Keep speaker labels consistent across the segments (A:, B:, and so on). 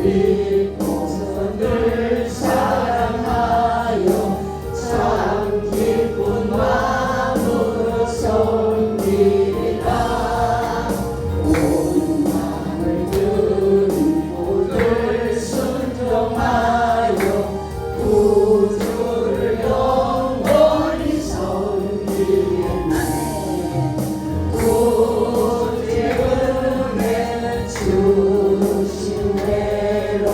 A: 우리 동선을 사랑하여 참 기쁜 마음으로 섬기리라. 온 마음을 드리고 늘 순종하여 구주를 영원히 섬기리라. 구주의 은혜 주신 대로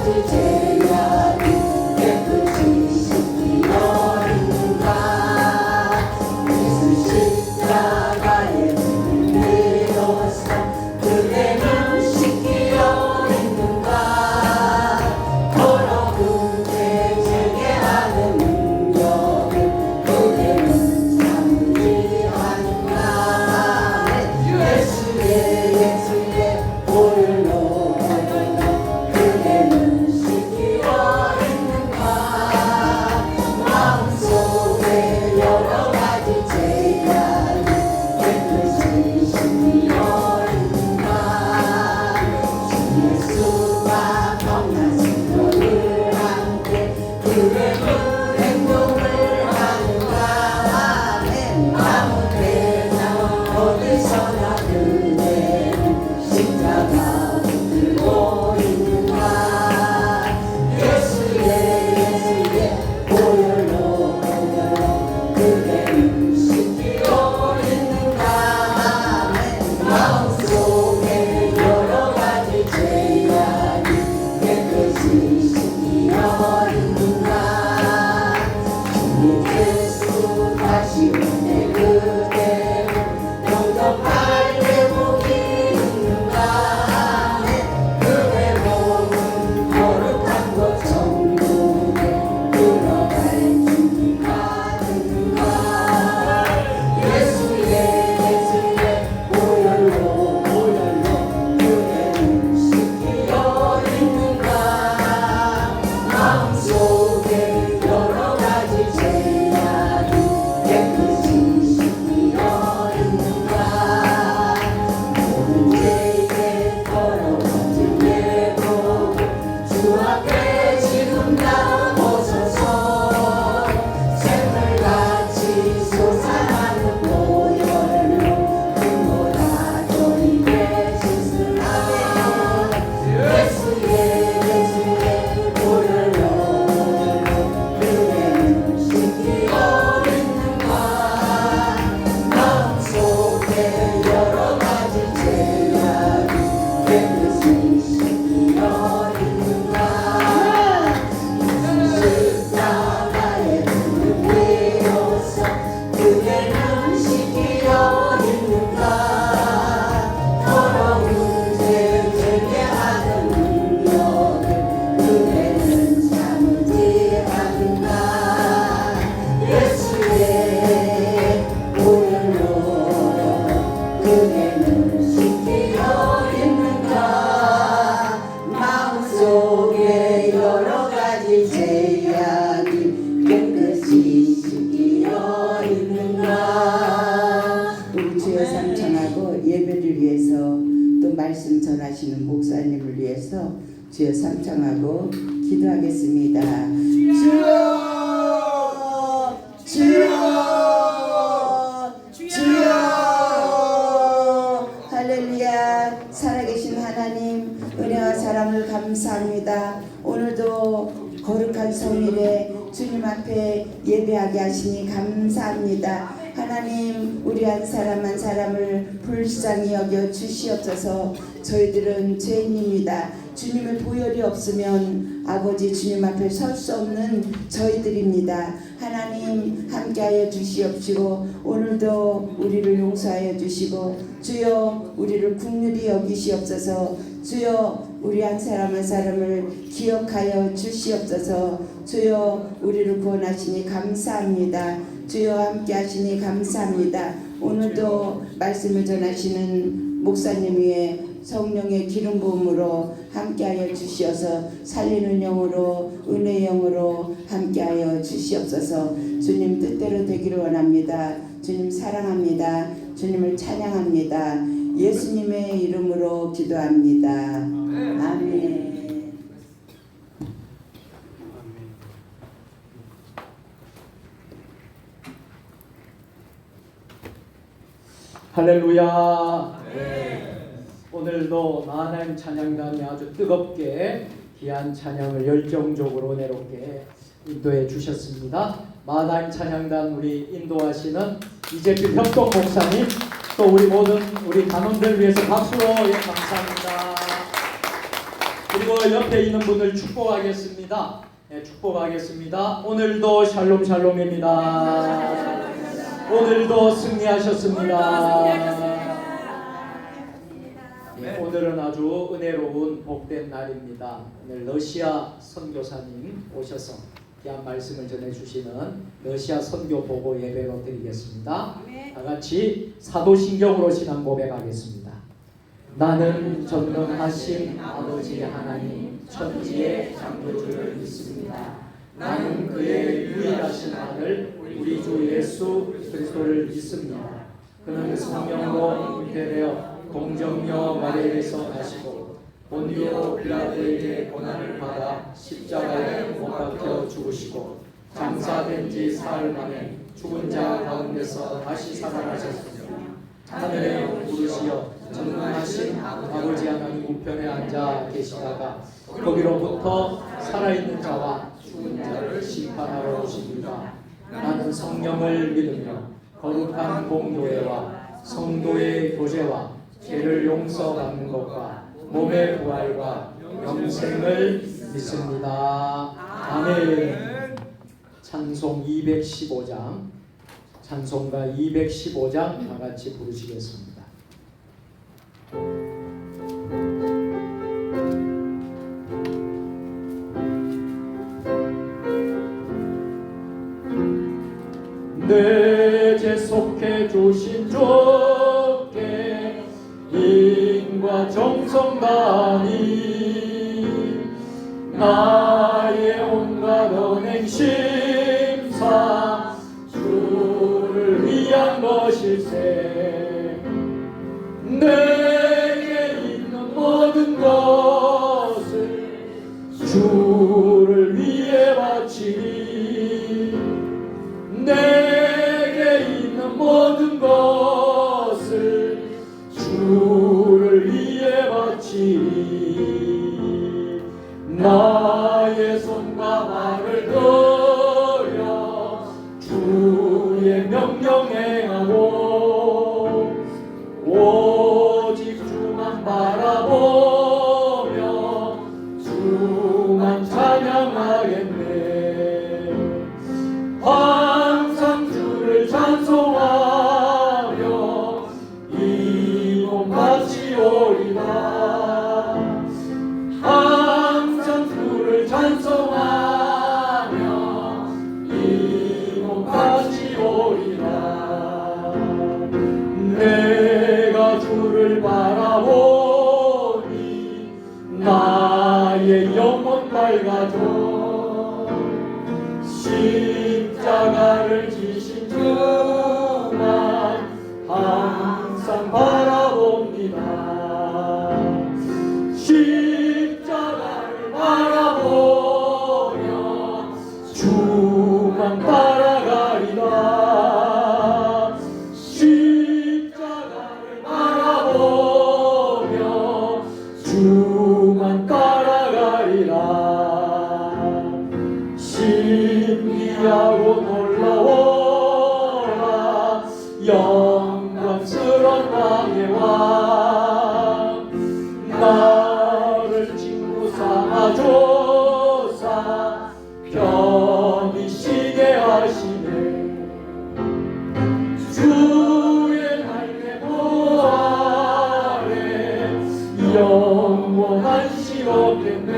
A: 가지 제약이 깨끗이 씻기어 있는가 예수 십자가에 믿어서 그대는 씻기어 있는가 더러운 죄 제게 하는 능력을 그대는 참지 않는가 예수의 보혈로 그대는 씻기어 있는가 마음속에 여러 가지 죄악이 깨끗이 씻기어 있는가 주 예수와 만나신 너를 함께 그대는 행동을 하는가 아무 때나 어디서나 그대는 십자가 들고 있는가 예수의 보혈로 그대는 씻기어 있는가 마음속에 여러 가지 죄악이 깨끗이 씻기어 있는가 주 예수 다시 오네 그대를 영접할 회복이 있는가 그대 몸은 거룩한 것 천국에 들어갈 준비가 있는가 예수의 보혈로 그대는 씻기어 있는가 마음속에 여러 가지 죄악이 깨끗이 씻기어 있는가 모든 죄에 더러워진 예고 주 앞에 지금 나오소서 샘물같이 솟아나는 보혈로 그보다 더 입에 씻으라면 예수의 보혈로 그대는 씻기어 있는가 마음속에 여러 가지 죄악이 깨끗이 씻기어 있는가 십자가에 비로소 그대는 씻기어 있는가 더러운 죄 제게 하는 능력을 그대는 참지 않는가 예수의 보혈로 그대는 씻기어 있는가 마음속에 여러 가지 죄악이 깨끗이 씻기어 있는가 우리 주여 삼청하고 예배를 위해서 또 말씀 전하시는 목사님을 위해서 주여 삼청하고 기도하겠습니다. 주여 주여 주여 할렐루야 살아계신 하나님 은혜와 사랑을 감사합니다. 오늘도 거룩한 성일에 주님 앞에 예배하게 하시니 감사합니다. 하나님 우리 한 사람 한 사람을 불쌍히 여겨 주시옵소서. 저희들은 죄인입니다. 주님의 보혈이 없으면 아버지 주님 앞에 설 수 없는 저희들입니다. 하나님 함께하여 주시옵시고 오늘도 우리를 용서하여 주시고 주여 우리를 긍휼히 여기시옵소서. 주여 우리 한 사람 한 사람을 기억하여 주시옵소서. 주여 우리를 구원하시니 감사합니다. 주여 함께하시니 감사합니다. 오늘도 말씀을 전하시는 목사님 위에 성령의 기름 부음으로 함께하여 주시어서 살리는 영으로 은혜의 영으로 함께하여 주시옵소서. 주님 뜻대로 되기를 원합니다. 주님 사랑합니다. 주님을 찬양합니다. 예수님의 이름으로 기도합니다. 아멘.
B: 할렐루야. 오늘도 하나님 찬양단이 아주 뜨겁게 귀한 찬양을 열정적으로 내롭게 인도해 주셨습니다. 마다임 찬양단 우리 인도하시는 이재필 협동 목사님, 또 우리 모든 우리 단원들 위해서 박수로 감사합니다. 그리고 그 옆에 있는 분을 축복하겠습니다. 네, 축복하겠습니다. 오늘도 샬롬 샬롬입니다. 오늘도 승리하셨습니다. 네, 오늘은 아주 은혜로운 복된 날입니다. 오늘 러시아 선교사님 오셔서 귀한 말씀을 전해주시는 러시아 선교 보고 예배로 드리겠습니다. 다 같이 사도신경으로 신앙 고백하겠습니다. 나는 전능하신 아버지 하나님 천지의 창조주를 믿습니다. 나는 그의 유일하신 아들 우리 주 예수 그리스도를 믿습니다. 그는 성령으로 잉태되어 동정녀 마리아에서 나시고 본디오 빌라도에게 고난을 받아 십자가에 못 박혀 죽으시고 장사된 지 사흘 만에 죽은 자 가운데서 다시 살아나셨으며 하늘에 오르시어 전능하신 아버지 하나님 우편에 앉아 계시다가 거기로부터 살아있는 자와 죽은 자를 심판하러 오십니다. 나는 성령을 믿으며 거룩한 공교회와 성도의 교제와 죄를 용서받는 것과 몸의 부활과 영생을 믿습니다. 아멘. 찬송 215장 찬송가 215장 다 같이 부르시겠습니다. 내 죄 속해 주신 주께 인과 정성 다하니 나의 온갖 언행 심사 주를 위한 것일세. 내게 있는 모든 것을 주를 위해 바치리. 내게 있는 모든 것을 주를 위해 바치리. 나의 손과 발을 들여 주의 명령 행하고 오직 주만 바라보며 주만 찬양하겠네. 항상 주를 찬송하며 이 몸 바치오리다. 항상 주를 찬송하며 이 몸 바치오리다. 내가 주를 바라보니 나의 영혼 밝아져. 십자가를 지신 주만 항상 바라봅니다. 십자가를 바라보며 주만 따라가리라. 십자가를 바라보며 주만 따라가리라. 신비하고 놀라워라 영광스런 왕의 왕. 나를 친구 삼아줘사 편히 쉬게 하시네. 주의 날개 보아래 영원한 시 없겠네.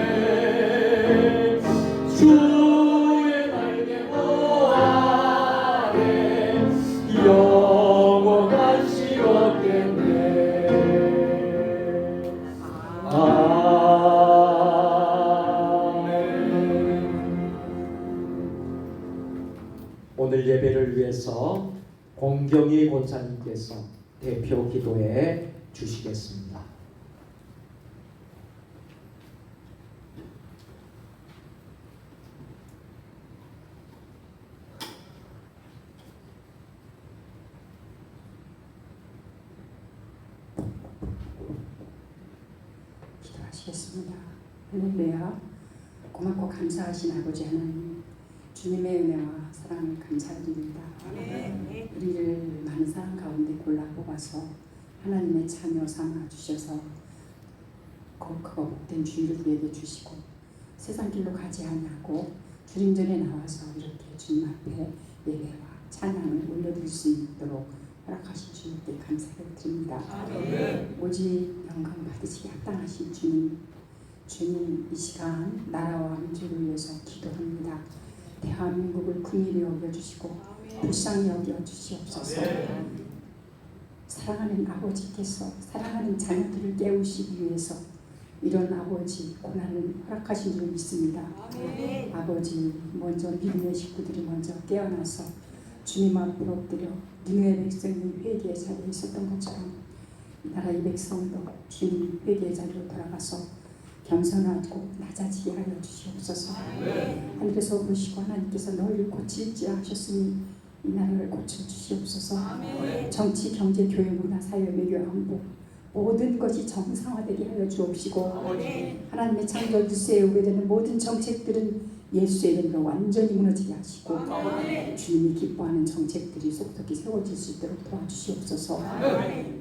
B: 주의 날개 보아래 영원한 시 없겠네. 아멘. 오늘 예배를 위해서 공경희 권사님께서 대표 기도해 주시겠습니다.
C: 기도하시겠습니다. 할렐루야. 고맙고 감사하신 아버지 하나님, 주님의 은혜와 사랑을 감사드립니다. 우리를 많은 사람 가운데 골라 뽑아서 하나님의 자녀 삼아 주셔서 거룩하고 복된 주일을 우리에게 주시고 세상 길로 가지 아니하고 주님 전에 나와서 이렇게 주님 앞에 예배와 찬양을 올려드릴 수 있도록 허락하신 주님께 감사를 드립니다. 오직 영광 받으시기 합당하신 주님, 주님 이 시간 나라와 민족을 위해서 기도합니다. 대한민국을 긍휼히 여겨주시고 불쌍히 여겨주시옵소서. 사랑하는 아버지께서 사랑하는 자녀들을 깨우시기 위해서 이런 아버지 고난을 허락하신 줄 믿습니다. 아버지 먼저 믿음의 식구들이 먼저 깨어나서 주님 앞으로 엎드려 니느웨 백성이 회개의 자리에 있었던 것처럼 이 나라의 백성도 주님 회개의 자리로 돌아가서 겸손하고 낮아지게 하여 주시옵소서. 하늘에서 보시고 하나님께서 너희를 고칠지 하셨으니 이 나라를 고쳐주시옵소서. 정치, 경제, 교회, 문화, 사회, 외교, 안보 모든 것이 정상화되게 하여 주옵시고 하나님의 창조 질서에 우회되는 모든 정책들은 예수의 이름으로 완전히 무너지게 하시고 주님이 기뻐하는 정책들이 속속히 세워질 수 있도록 도와주시옵소서.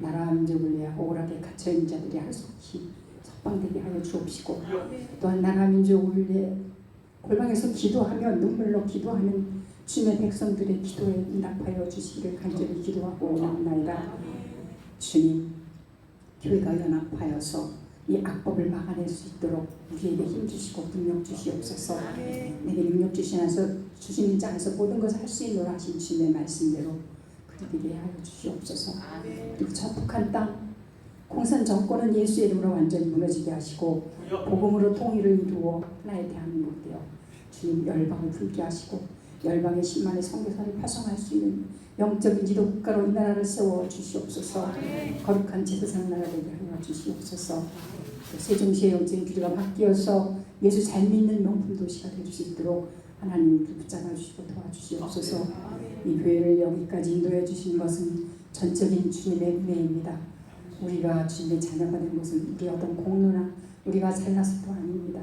C: 나라 민족을 위해 억울하게 갇혀있는 자들이 하루속히 석방되게 하여 주옵시고 또한 나라 민족을 위해 골방에서 기도하며 눈물로 기도하는 주님의 백성들의 기도에 응답하여 주시기를 간절히 기도하고 원하옵나이다. 주님, 교회가 연합하여서 이 악법을 막아낼 수 있도록 우리에게 힘주시고 능력 주시옵소서. 내게 능력 주시는 자에서 모든 것을 할 수 있노라 하신 주님의 말씀대로 그들에게 하여 주시옵소서. 그리고 저 북한 땅 공산 정권은 예수의 이름으로 완전히 무너지게 하시고 복음으로 통일을 이루어 하나의 대한민국 되어 주님 열방을 불게 하시고 열방의 10만의 선교사를 파송할 수 있는 영적인 지도 국가로 이 나라를 세워 주시옵소서. 거룩한 제사상 나라 되게 하여 주시옵소서. 세종시의 영적인 규례가 바뀌어서 예수 잘 믿는 명품 도시가 될 수 있도록 하나님 붙잡아 주시고 도와주시옵소서. 이 교회를 여기까지 인도해 주신 것은 전적인 주님의 은혜입니다. 우리가 주님의 자녀가 된 것은 우리 어떤 공로나 우리가 잘나서도 아닙니다.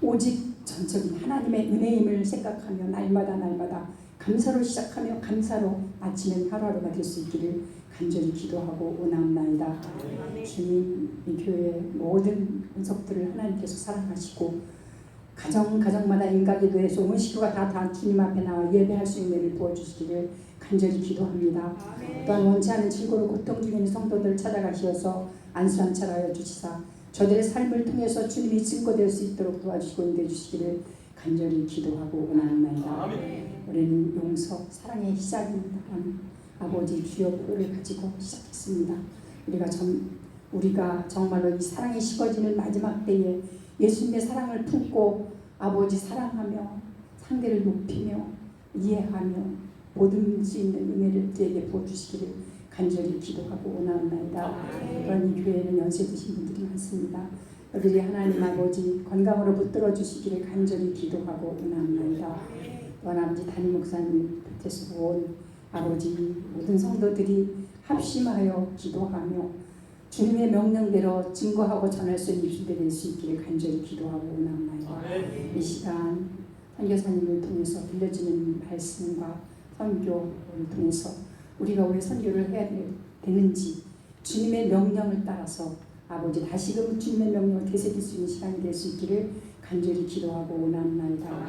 C: 오직 전적인 하나님의 은혜임을 생각하며 날마다 감사로 시작하며 감사로 마치는 하루하루가 될 수 있기를 간절히 기도하고 원하옵나이다. 주님, 이 교회의 모든 은속들을 하나님께서 사랑하시고 가정마다 인가기도에서 온 식구가 다 주님 앞에 나와 예배할 수 있는 일을 부어주시기를 간절히 기도합니다. 또한 원치 않은 질고로 고통 중에 있는 성도들을 찾아가시어서 안수한 차하여 주시사 저들의 삶을 통해서 주님이 증거될 수 있도록 도와주시고 인도해 주시기를 간절히 기도하고 원하옵나이다. 우리는 용서, 사랑의 시작입니다. 아버지 주여 보혈을 가지고 시작했습니다. 우리가 정말로 이 사랑이 식어지는 마지막 때에 예수님의 사랑을 품고 아버지 사랑하며 상대를 높이며 이해하며 모든 수 있는 은혜를 저에게 부어주시기를 간절히 기도하고 원하옵나이다. 또한 이 교회에는 연세 드신 분들이 많습니다. 우리 하나님 아버지 건강으로 붙들어 주시기를 간절히 기도하고 원하옵나이다. 또한 아버지 담임 목사님 곁에서 온 아버지 모든 성도들이 합심하여 기도하며 주님의 명령대로 증거하고 전할 수 있는 입술이 될 수 있기를 간절히 기도하고 원하옵나이다. 이 시간 선교사님을 통해서 들려주는 말씀과 선교를 통해서 우리가 왜 선교를 해야 되는지 주님의 명령을 따라서 아버지 다시금 주님의 명령을 되새길 수 있는 시간이 될 수 있기를 간절히 기도하고 원하옵나이다.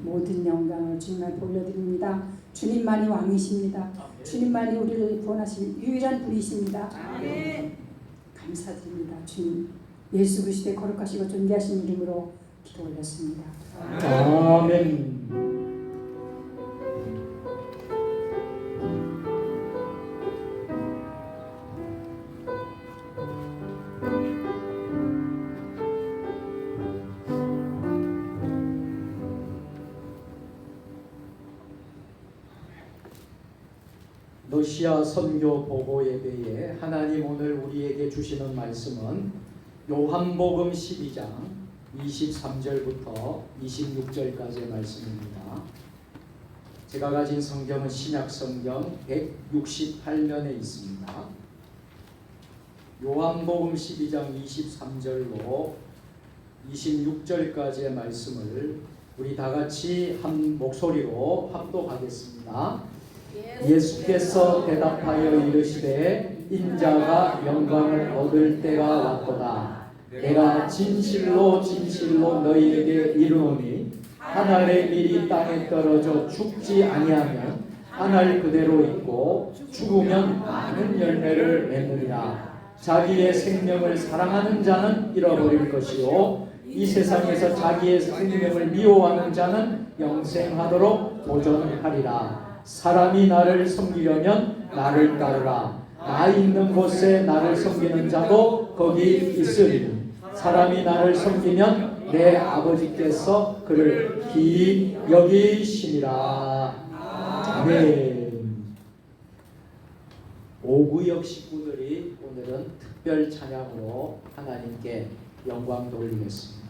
C: 모든 영광을 주님 앞에 올려드립니다. 주님만이 왕이십니다. 주님만이 우리를 구원하실 유일한 분이십니다. 감사드립니다. 주님 예수 그리스도의 거룩하시고 존귀하신 이름으로 기도 올렸습니다.
B: 아멘. 러시아 선교 보고 예배에 하나님 오늘 우리에게 주시는 말씀은 요한복음 12장 23절부터 26절까지의 말씀입니다. 제가 가진 성경은 신약 성경 168면에 있습니다. 요한복음 12장 23절로 26절까지의 말씀을 우리 다 같이 한 목소리로 합독하겠습니다. 예수께서 대답하여 이르시되 인자가 영광을 얻을 때가 왔도다. 내가 진실로 진실로 너희에게 이르노니 한 알의 밀이 땅에 떨어져 죽지 아니하면 한 알 그대로 있고 죽으면 많은 열매를 맺느니라. 자기의 생명을 사랑하는 자는 잃어버릴 것이요 이 세상에서 자기의 생명을 미워하는 자는 영생하도록 도전하리라. 사람이 나를 섬기려면 나를 따르라. 나 있는 곳에 나를 섬기는 자도 거기 있으리니 사람이 나를 섬기면 내 아버지께서 그를 기이 여기시니라. 아멘. 오구역 식구들이 오늘은 특별 찬양으로 하나님께 영광 돌리겠습니다.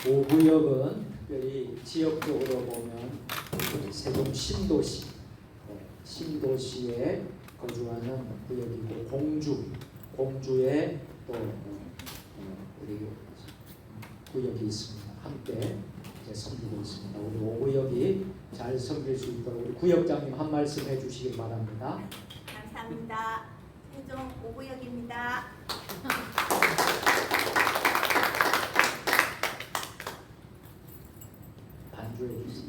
B: 오구역은 특별히 지역적으로 보면 세종 신도시, 신도시에 거주하는 구역이고 공주에 또 우리 구역이 있습니다. 함께 이제 섬기고 있습니다. 우리 오구역이 잘 섬길 수 있도록 우리 구역장님 한 말씀 해주시기 바랍니다.
D: 감사합니다. 세종 오구역입니다.
B: 반주해 주세요.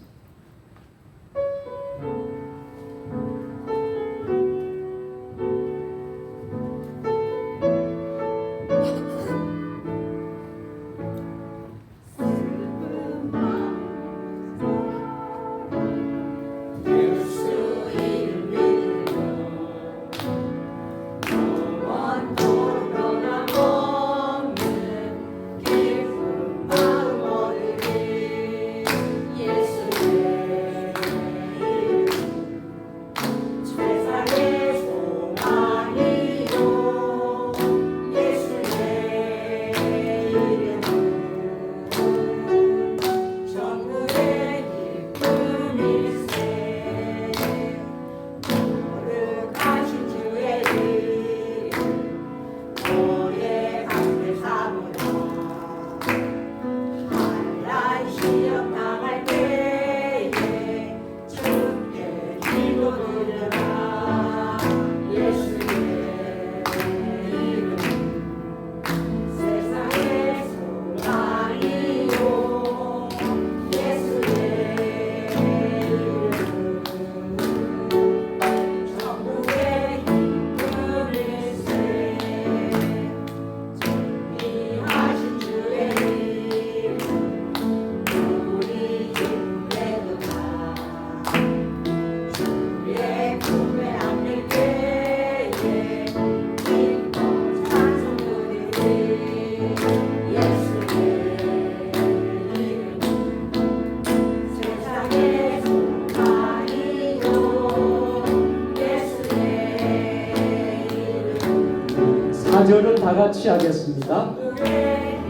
B: 사절은 다 같이 하겠습니다.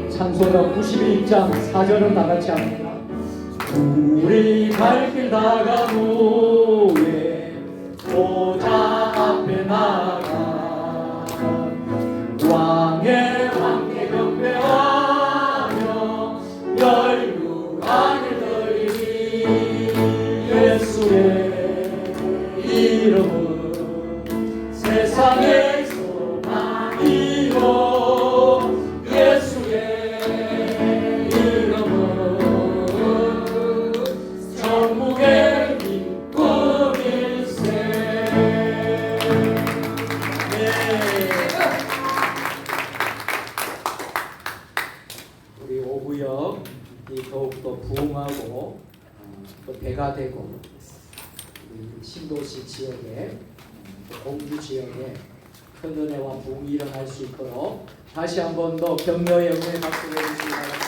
B: 찬송가 91장 4절은 다 같이 합니다. 우리 갈 길 다간 후에 보좌 앞에 나가 왕의 왕께 경배하며 열국안을 드리리. 예수의 이름은 세상에 더욱더 부흥하고 또 배가 되고 신도시 지역에 공주 지역에 큰 은혜와 부흥이 일어날 수 있도록 다시 한 번 더 격려의 응원의 박수를 해주시기 바랍니다.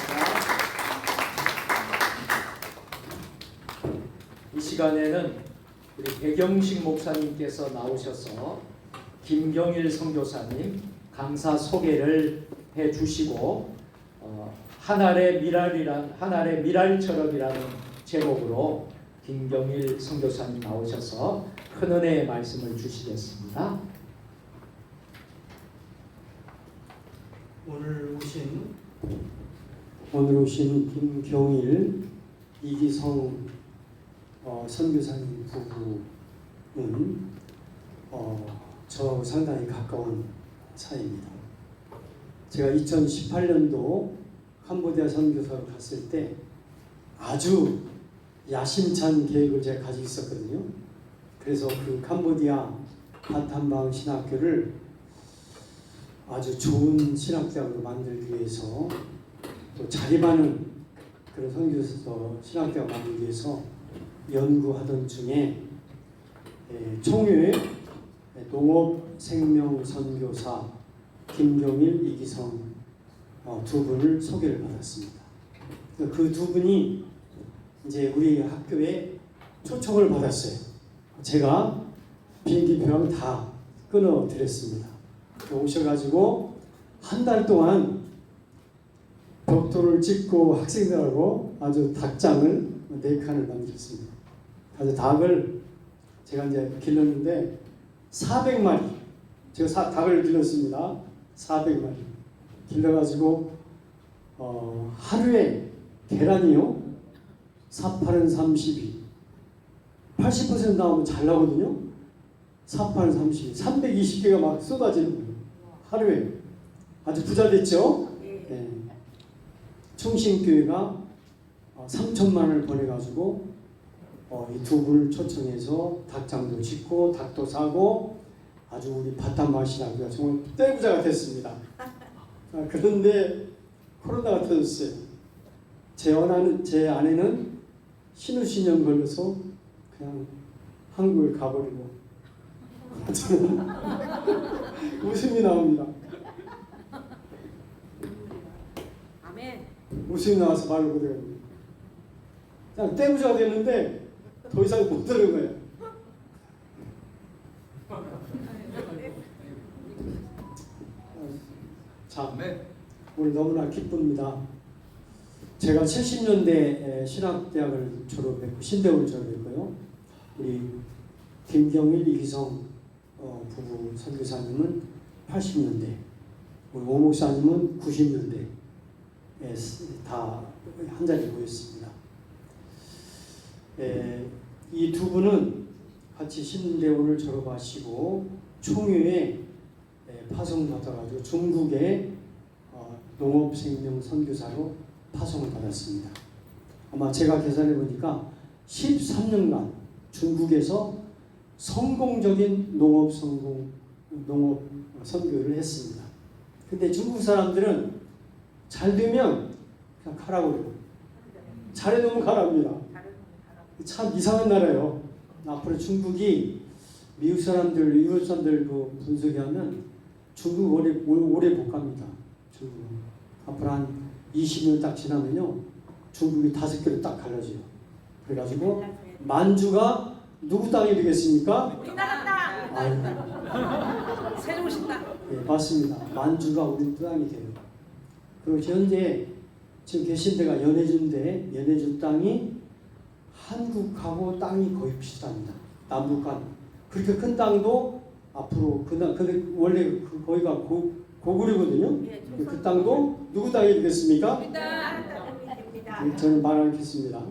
B: 이 시간에는 우리 배경식 목사님께서 나오셔서 김경일 선교사님 강사 소개를 해주시고 하늘의 미랄처럼이라는 제목으로 김경일 선교사님 나오셔서 큰 은혜의 말씀을 주시겠습니다.
E: 오늘 오신 김경일, 이기성 선교사님 부부는 저하고 상당히 가까운 사이입니다. 제가 2018년도 캄보디아 선교사로 갔을 때 아주 야심찬 계획을 제가 가지고 있었거든요. 그래서 그 캄보디아 바탐방 신학교를 아주 좋은 신학대학으로 만들기 위해서, 또 자립하는 그런 선교사 신학대학 만들기 위해서 연구하던 중에 총회 농업생명선교사 김경일, 이기성 두 분을 소개를 받았습니다. 그 두 분이 이제 우리 학교에 초청을 받았어요. 제가 비행기표랑 다 끊어드렸습니다. 오셔가지고 한 달 동안 벽돌을 찍고 학생들하고 아주 닭장을 4칸을 만들었습니다. 아주 닭을 제가 이제 길렀는데 400마리, 제가 닭을 길렀습니다. 400마리 길러가지고 하루에 계란이요 4, 8은 32, 80% 나오면 잘 나거든요. 4, 8은 32, 320개가 막 쏟아지는 거예요. 하루에. 아주 부자 됐죠? 네. 충신교회가 3천만 원을 보내가지고 이 두 분을 초청해서 닭장도 짓고 닭도 사고 아주 우리 바탐방 신학교가 정말 떼부자가 됐습니다. 그런데 코로나가 터졌어요. 제 아내는 신우신형 걸려서 그냥 한국에 가버리고 저는 웃음이 나옵니다.
F: 아멘.
E: 웃음이 나와서 말을 못해요. 그냥 떼부자가 됐는데 더 이상 못 들은 거예요. 자, 오늘 너무나 기쁩니다. 제가 70년대 신학대학을 졸업했고 신대원을 졸업했고요. 우리 김경일, 이기성 부부 선교사님은 80년대, 우리 오 목사님은 90년대에 다 한자리에 모였습니다. 이 두 분은 같이 신대원을 졸업하시고 총회에 파송받아가지고 중국의 농업생명 선교사로 파송을 받았습니다. 아마 제가 계산해 보니까 13년간 중국에서 성공적인 농업 선교를 했습니다. 근데 중국 사람들은 잘 되면 그냥 가라고 그래요. 잘해놓으면 가랍니다. 참 이상한 나라예요. 앞으로 중국이 미국 사람들, 유럽 사람들 그 분석이 하면 중국 오래 못 갑니다. 중국 앞으로 한 20년 딱 지나면요 중국이 5개로 딱 갈라져요. 그래가지고 만주가 누구 땅이 되겠습니까?
F: 우리나라 땅.
E: 아유.
F: 새로우신 땅.
E: 네, 맞습니다. 만주가 우리 땅이 돼요. 그리고 현재 지금 계신 데가 연해주인데 연해주 땅이 한국하고 땅이 거의 비슷합니다. 남북한 그렇게 큰 땅도 앞으로 원래 거기가 고구려거든요. 그 땅도 누구 땅이 되겠습니까?
F: 우리 땅.
E: 저는 말 않겠습니다.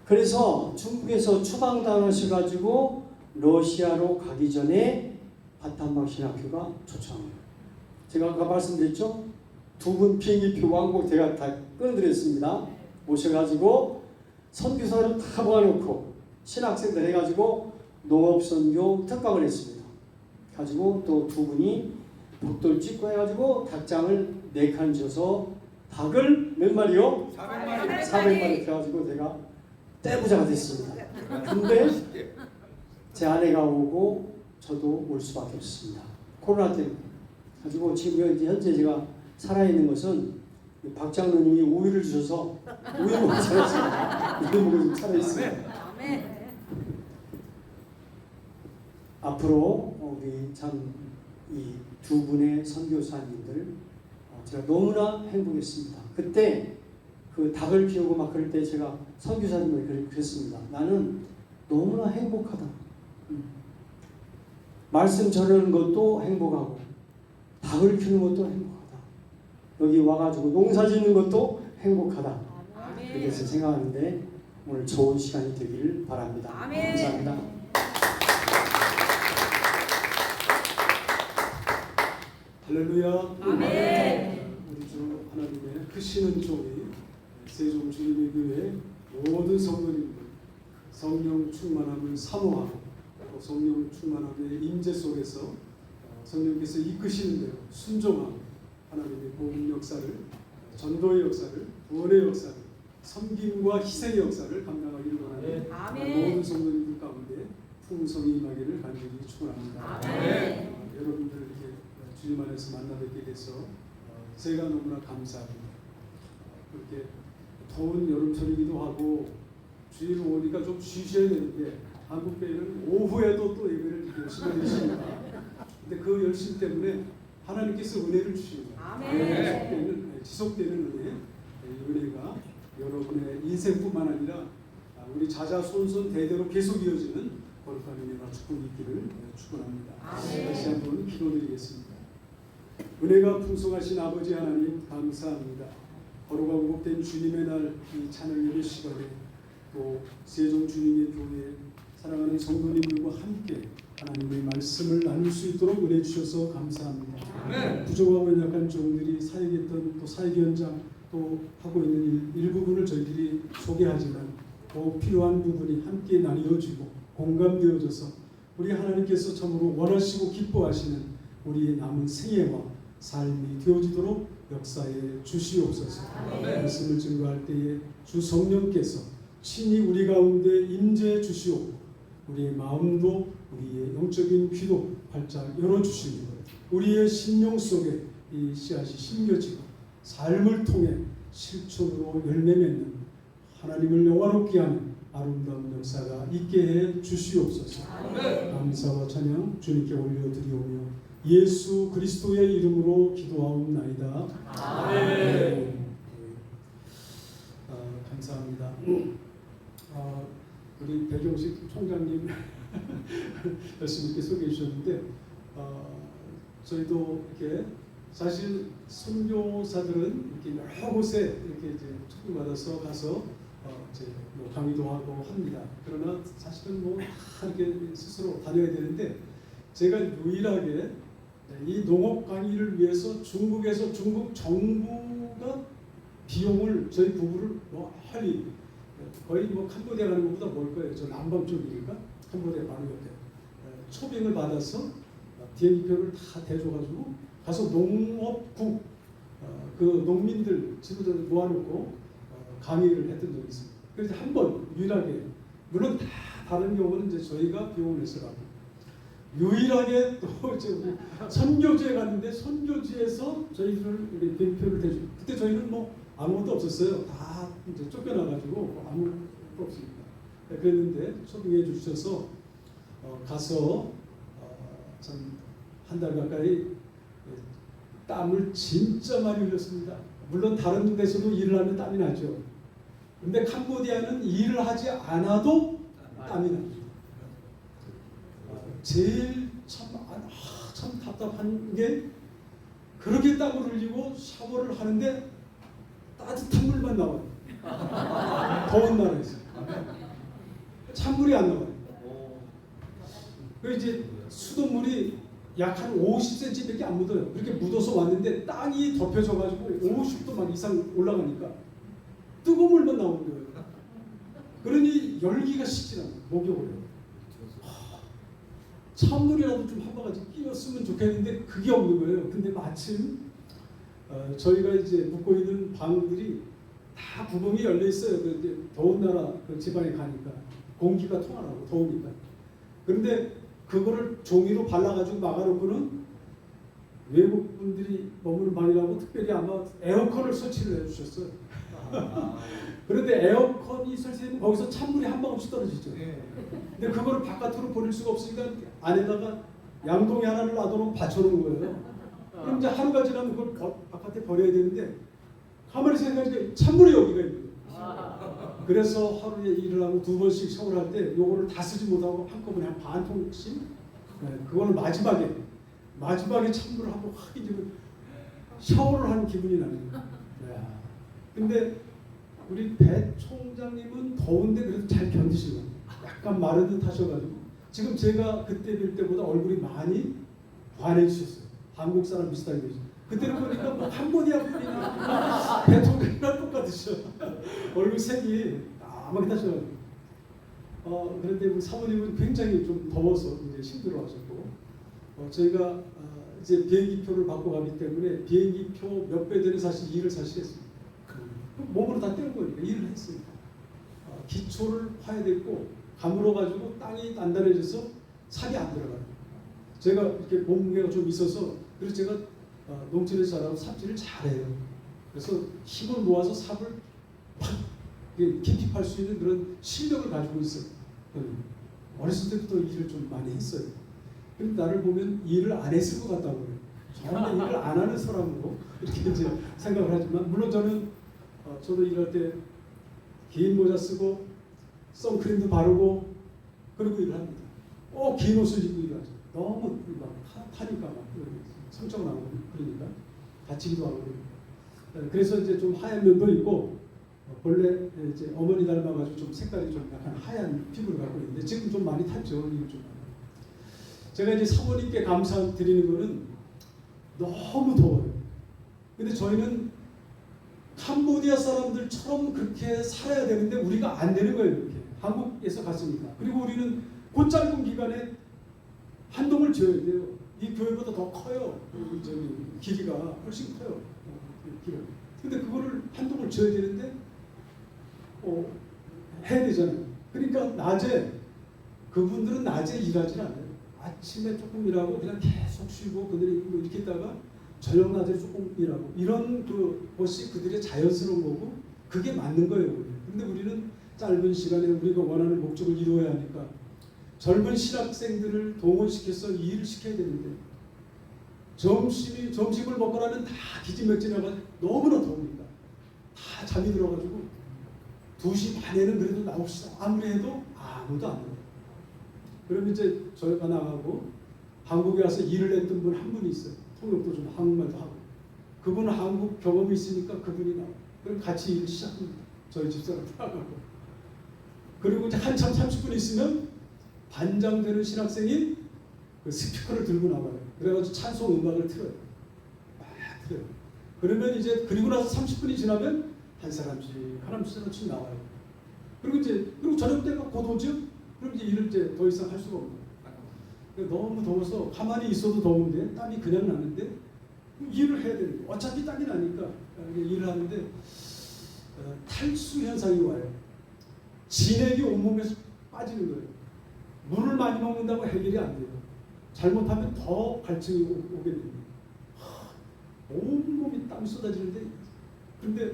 E: 그래서 중국에서 추방당하셔가지고 러시아로 가기 전에 바탐방 신학교가 초청합니다. 제가 아까 말씀드렸죠? 두 분 비행기표 왕복 제가 다 끊어드렸습니다. 오셔가지고 선교사를 다 모아놓고 신학생들 해가지고 농업선교 특강을 했습니다. 가지고 또 두 분이 벽돌 찍고 해가지고 닭장을 4칸 줘서 닭을 몇 마리요? 400마리 해가지고 제가 떼부자가 됐습니다. 근데 제 아내가 오고 저도 올 수밖에 없습니다. 코로나 때문에. 가지고 지금 현재 제가 살아있는 것은 박 장로님이 우유를 주셔서 우유 먹고 살았습니다. 우유 먹고 지금 살아있습니다. 앞으로 우리 참 이 두 분의 선교사님들 제가 너무나 행복했습니다. 그때 그 닭을 키우고 막 그럴 때 제가 선교사님을 그랬습니다. 나는 너무나 행복하다. 말씀 전하는 것도 행복하고 닭을 키우는 것도 행복하다. 여기 와가지고 농사 짓는 것도 행복하다. 그래서 생각하는데 오늘 좋은 시간이 되기를 바랍니다.
F: 아멘.
E: 감사합니다. 할렐루야.
F: 아멘.
E: 우리 주 하나님의 크시는 종이 세종 주님의 교회 모든 성도님들 성령 충만함을 사모하고 또 성령 충만함의 임재 속에서 성령께서 이끄시는 대로 순종하고 하나님의 복음 역사를, 전도의 역사를, 구원의 역사를, 섬김과 희생의 역사를 감당하기를 원하는
F: 아멘.
E: 모든 성도님들 가운데 풍성이 임하기를 간절히 축원합니다.
F: 아멘.
E: 여러분들 이렇게 주님 안에서 만나 뵙게 돼서 제가 너무나 감사합니다. 그렇게 더운 여름철이기도 하고 주일 오니까 좀 쉬셔야 되는데 한국 교회는 오후에도 또 예배를 열심히 드십니다. 근데 그 열심 때문에 하나님께서 은혜를 주십니다.
F: 아멘.
E: 지속되는 은혜, 이 은혜가 여러분의 인생뿐만 아니라 우리 자자손손 대대로 계속 이어지는 거룩한 은혜와 축복이 있기를 축원합니다. 다시 한번 기도드리겠습니다. 은혜가 풍성하신 아버지 하나님 감사합니다. 거룩하고 복된 주님의 날 이 찬양 예배 시간에 또 세종 주님의 교회 사랑하는 성도님들과 함께 하나님의 말씀을 나눌 수 있도록 은혜 주셔서 감사합니다. 부족하고 연약한 종들이 사역했던 또 사역 현장 또 하고 있는 일부분을 저희들이 소개하지만 더 필요한 부분이 함께 나뉘어지고 공감되어져서 우리 하나님께서 참으로 원하시고 기뻐하시는 우리의 남은 생애와 삶이 되어지도록 역사에 주시옵소서. 말씀을 증거할 때에 주 성령께서 친히 우리 가운데 임재해 주시옵고 우리의 마음도 우리의 영적인 귀도 활짝 열어주시는 것, 우리의 심령 속에 이 씨앗이 심겨지고 삶을 통해 실천으로 열매 맺는 하나님을 영화롭게 하는 아름다운 역사가 있게 해 주시옵소서. 감사와 찬양 주님께 올려드리오며 예수 그리스도의 이름으로 기도하옵나이다. 아멘. 감사합니다. 우리 백영식 총장님 열심히 이렇게 소개해 주셨는데 저희도 이렇게 사실 선교사들은 이렇게 여러 곳에 이렇게 이제 초청받아서 가서 이제 뭐 강의도 하고 합니다. 그러나 사실은 뭐 다 이렇게 스스로 다녀야 되는데 제가 유일하게 이 농업 강의를 위해서 중국에서 중국 정부가 비용을 저희 부부를 멀리 거의 뭐 캄보디아 가는 것보다 멀 거예요. 저 남방 쪽이니까 캄보디아 바로 옆에 초빙을 받아서 비행기표를 다 대줘가지고 가서 농업국 그 농민들 지도자들 모아놓고 강의를 했던 적이 있습니다. 그래서 한 번 유일하게 물론 다 다른 경우는 이제 저희가 비용을 냈어가지고 유일하게 또 이제 우리 선교지에 갔는데 선교지에서 저희들을 우리 비행표를 대주. 그때 저희는 뭐 아무것도 없었어요. 다 이제 쫓겨나가지고 아무것도 없습니다. 그랬는데 초빙해 주셔서 가서 참 한 달 가까이 땀을 진짜 많이 흘렸습니다. 물론 다른 데서도 일을 하면 땀이 나죠. 근데 캄보디아는 일을 하지 않아도 땀이 납니다. 제일 참 답답한 게 그렇게 땀을 흘리고 샤워를 하는데 따뜻한 물만 나와요. 더운 나라에서 찬물이 안 나와요. 그 이제 수돗물이 약 한 50cm밖에 안 묻어요. 그렇게 묻어서 왔는데 땅이 덮여져가지고 50도 막 이상 올라가니까 뜨거운 물만 나오는 거예요. 그러니 열기가 식지 않아요. 목욕을 해요. 찬물이라도 좀 한 바가지 끼었으면 좋겠는데 그게 없는 거예요. 근데 마침 저희가 이제 묵고 있는 방들이 다 구멍이 열려 있어요. 그 이제 더운 나라 그 지방에 가니까 공기가 통하라고 더우니까. 그런데 그거를 종이로 발라가지고 막아놓고는 외국 분들이 머무는 방이라고 특별히 아마 에어컨을 설치를 해주셨어요. 그런데 에어컨이 설치되면 거기서 찬물이 한 방울씩 떨어지죠. 근데 그거를 바깥으로 보낼 수가 없으니까 안에다가 양동이 하나를 놔두고 받쳐놓은 거예요. 그럼 이제 하루가 지나면 그걸 바깥에 버려야 되는데 가만히 생각하니까 찬물이 여기가 있는 거예요. 그래서 하루에 일을 하고 2번씩 샤워를 할 때 요거를 다 쓰지 못하고 한꺼번에 한 반 통씩 그거를 마지막에
F: 마지막에 찬물을 한번 확 이지면 샤워를 하는 기분이 나네요. 야. 근데 우리 배 총장님은 더운데 그래도 잘 견디시고 약간 마른 듯 하셔가지고 지금 제가 그때 뵐 때보다 얼굴이 많이 환해지셨어요. 한국 사람 비슷하게 되죠. 그때는 보니까 뭐 캄보디아 분이나 배 총장이랑 똑같으셔. 얼굴 색이 까맣게 타셔가지고. 그런데 우리 사모님은 굉장히 좀 더워서 이제 힘들어하셨고, 저희가 이제 비행기표를 받고 가기 때문에 비행기표 몇 배 되는 사실 일을 사실 했습니다. 몸으로 다 떼는 거니까 일을 했습니다. 기초를 파야 됐고 가물어 가지고 땅이 단단해져서 삽이 안 들어가요. 제가 이렇게 몸무게가 좀 있어서 그래서 제가 농촌에서 자라고 삽질을 잘해요. 그래서 힘을 모아서 삽을 팍 깊이 팔 수 있는 그런 실력을 가지고 있어요. 어렸을 때부터 일을 좀 많이 했어요. 근데 나를 보면 일을 안 했을 것 같다고 그래요. 정말 일을 안 하는 사람으로 이렇게 이제 생각을 하지만 물론 저는 저도 일할 때 긴 모자 쓰고 선크림도 바르고 그러고 일을 합니다. 긴 옷을 입고 일하죠. 너무 막 타니까 막 상처가 나고 그러니까 다치기도 하고. 그래서 이제 좀 하얀 면도 있고 원래 이제 어머니 닮아가지고 좀 색깔이 좀 약간 하얀 피부를 갖고 있는데 지금 좀 많이 탔죠. 좀. 제가 이제 사모님께 감사드리는 거는 너무 더워요. 근데 저희는 캄보디아 사람들처럼 그렇게 살아야 되는데 우리가 안 되는 거예요. 이렇게 한국에서 갔으니까. 그리고 우리는 그 짧은 기간에 한 동을 지어야 돼요. 이 교회보다 더 커요. 저기 길이가 훨씬 커요. 길이. 근데 그거를 한 동을 지어야 되는데 해야 되잖아요. 그러니까 낮에 그분들은 낮에 일하지 않아요. 아침에 조금 일하고 그냥 계속 쉬고 그들이 뭐 이렇게 있다가 저녁 낮에 조금 일하고 이런 것이 그들의 자연스러운 거고 그게 맞는 거예요. 근데 우리는 짧은 시간에 우리가 원하는 목적을 이루어야 하니까 젊은 신학생들을 동원시켜서 일을 시켜야 되는데 점심을 먹고 나면 다 기진맥진해가지고 너무나 더우니까 다 잠이 들어가지고 2시 반에는 그래도 나옵시다. 아무리 해도 아무도 안 와요. 그러면 이제 저희가 나가고 한국에 와서 일을 했던 분 한 분이 있어요. 통역도 좀 한국말도 하고. 그분은 한국 경험이 있으니까 그분이 나와요. 그럼 같이 일을 시작합니다. 저희 집사람 나가고. 그리고 이제 한참 30분 있으면 반장되는 신학생이 그 스피커를 들고 나와요. 그래가지고 찬송 음악을 틀어요. 막 틀어요. 그러면 이제 그리고 나서 30분이 지나면 한 사람씩 나와요. 그리고 저녁 때가 곧 오죠? 그럼 이제 일을 이제 더 이상 할 수가 없는 거예요. 너무 더워서 가만히 있어도 더운데 땀이 그냥 나는데 일을 해야 되는 거예요. 어차피 땀이 나니까 일을 하는데 탈수 현상이 와요. 진액이 온몸에서 빠지는 거예요. 물을 많이 먹는다고 해결이 안 돼요. 잘못하면 더 갈증이 오게 됩니다. 온몸이 땀이 쏟아지는데 근데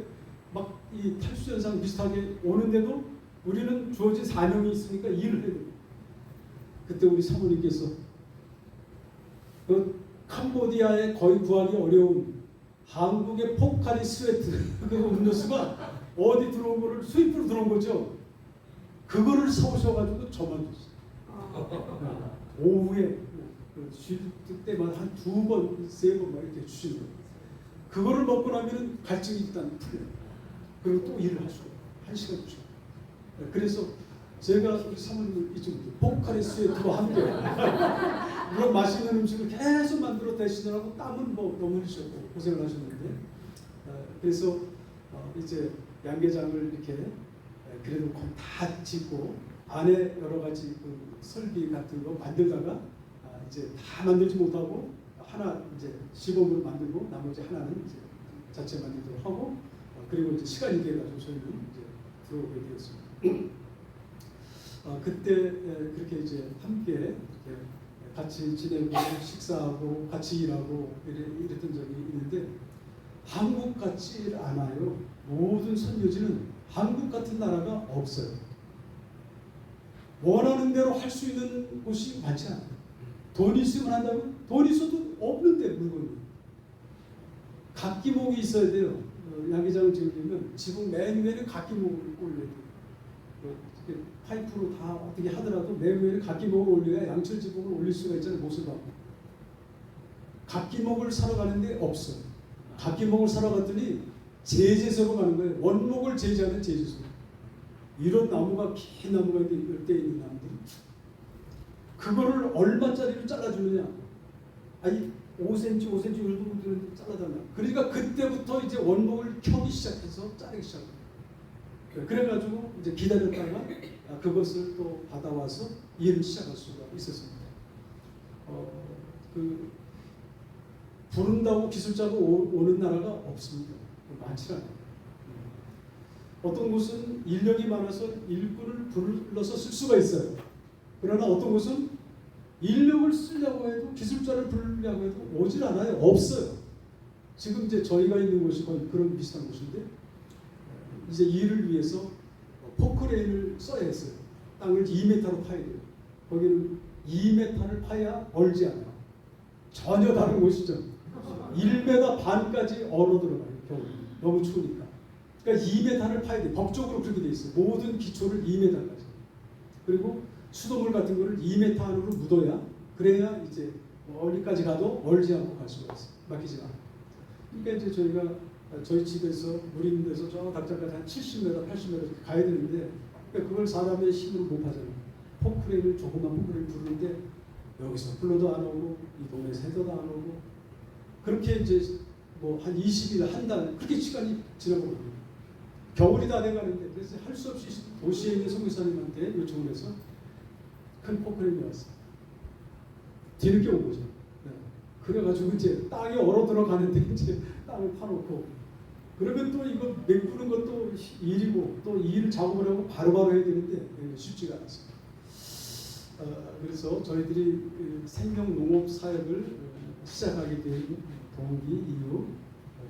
F: 막 이 탈수 현상 비슷하게 오는데도 우리는 주어진 사명이 있으니까 일을 해야 돼요. 그때 우리 사모님께서 그 캄보디아에 거의 구하기 어려운 한국의 포카리 스웨트 그 음료수가 어디 들어온 거를 수입으로 들어온 거죠. 그거를 사오셔가지고 저만 줬어요. 오후에 쉴 때만 한 2번, 3번 막 이렇게 주시는 거예요. 그거를 먹고 나면 갈증이 일단 풀려요. 그리고 또 일을 할 수가 있어요. 1시간 주시고. 그래서 제가 우리 사모님을 잊지 못해요. 포카리 스웨트와 함께 그런 맛있는 음식을 계속 만들어 대시느라고 땀은 뭐 너무 흘리셨고 고생을 하셨는데 그래서 이제 양계장을 이렇게 그래도 다 짓고 안에 여러 가지 그 설비 같은 거 만들다가 이제 다 만들지 못하고 하나 이제 시범으로 만들고 나머지 하나는 이제 자체 만들도록 하고 그리고 이제 시간이 돼가지고 저희는 이제 들어오게 되었습니다. 그때 그렇게 이제 함께 이렇게 같이 지내고 식사하고 같이 일하고 이랬던 적이 있는데 한국 같지 않아요. 모든 선교지는 한국 같은 나라가 없어요. 원하는 대로 할 수 있는 곳이 많지 않아요. 돈이 있으면 한다고? 돈이 있어도 없는데 물건이. 각기목이 있어야 돼요. 양계장을 지으려면 지붕 맨 위에는 각기목을 올려야 돼요. 파이프로 다 어떻게 하더라도 맨 위에는 각기목을 올려야 양철 지붕을 올릴 수가 있잖아요. 못을 받고. 각기목을 사러 가는데 없어. 각기목을 사러 갔더니 제재소로 가는 거예요. 원목을 제재하는 제재소. 이런 나무가 긴 나무가 있는데 열대 있는 나무들. 그거를 얼마짜리로 잘라주느냐? 아니 5cm, 5cm 정도 잘라달라. 그러니까 그때부터 이제 원목을 켜기 시작해서 자르기 시작해요. 그래가지고 이제 기다렸다가 그것을 또 받아와서 일을 시작할 수가 있었습니다. 그 부른다고 기술자가 오는 나라가 없습니다. 많지 않아요. 어떤 곳은 인력이 많아서 일꾼을 불러서 쓸 수가 있어요. 그러나 어떤 곳은 인력을 쓰려고 해도 기술자를 부르려고 해도 오질 않아요. 없어요. 지금 이제 저희가 있는 곳이 거의 그런 비슷한 곳인데 이제 일을 위해서 포크레인을 써야 했어요. 땅을 2m로 파야 돼요. 거기는 2m를 파야 얼지 않아요. 전혀 다른 곳이죠. 1m 반까지 얼어 들어가요. 겨울 너무 추우니까. 그러니까 2m를 파야 돼요. 법적으로 그렇게 돼 있어요. 모든 기초를 2m까지. 그리고 수돗물 같은 거를 2m 안으로 묻어야 그래야 이제 멀리까지 가도 얼지 않고 갈 수가 있어요. 막히지 않아요. 그러니까 이제 저희가 저희 집에서 우리 있는 데서 저 닭장까지 한 70m, 80m 가야 되는데 그러니까 그걸 사람의 힘으로 못 하잖아요. 포크레인을 조그만 포크레인을 부르는데 여기서 불러도 안 오고 이 동네에서 해도 안 오고 그렇게 이제 뭐 한 20일, 한 달 그렇게 시간이 지나버립니다. 겨울이 다 돼가는데 그래서 할 수 없이 도시에 있는 선교사님한테 요청을 해서 큰 포크레인이 왔어요. 뒤늦게 온 거죠. 네. 그래가지고 이제 땅이 얼어 들어가는데 이제 땅을 파놓고 그러면 또 이거 메꾸는 것도 일이고 또 일을 작업을 하고 바로바로 해야 되는데 쉽지가 않습니다. 그래서 저희들이 생명농업 사역을 시작하게 된 동기 이유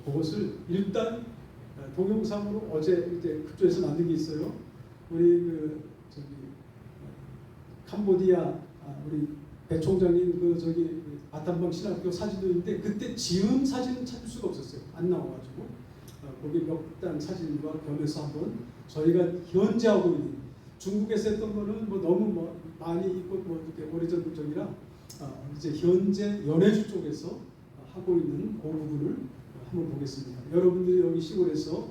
F: 그것을 일단 동영상으로 어제 이제 그쪽에서 만든 게 있어요. 우리 캄보디아 우리 배 총장님 바탐방 신학교 사진도 있는데 그때 지은 사진은 찾을 수가 없었어요. 안 나와가지고 거기 몇 단 사진과 겸해서 한번 저희가 현재 하고 있는 중국에서 했던 거는 뭐 너무 뭐 많이 있고 뭐 이렇게 오래전 적이라 이제 현재 연해주 쪽에서 하고 있는 그 부분을 한번 보겠습니다. 여러분들이 여기 시골에서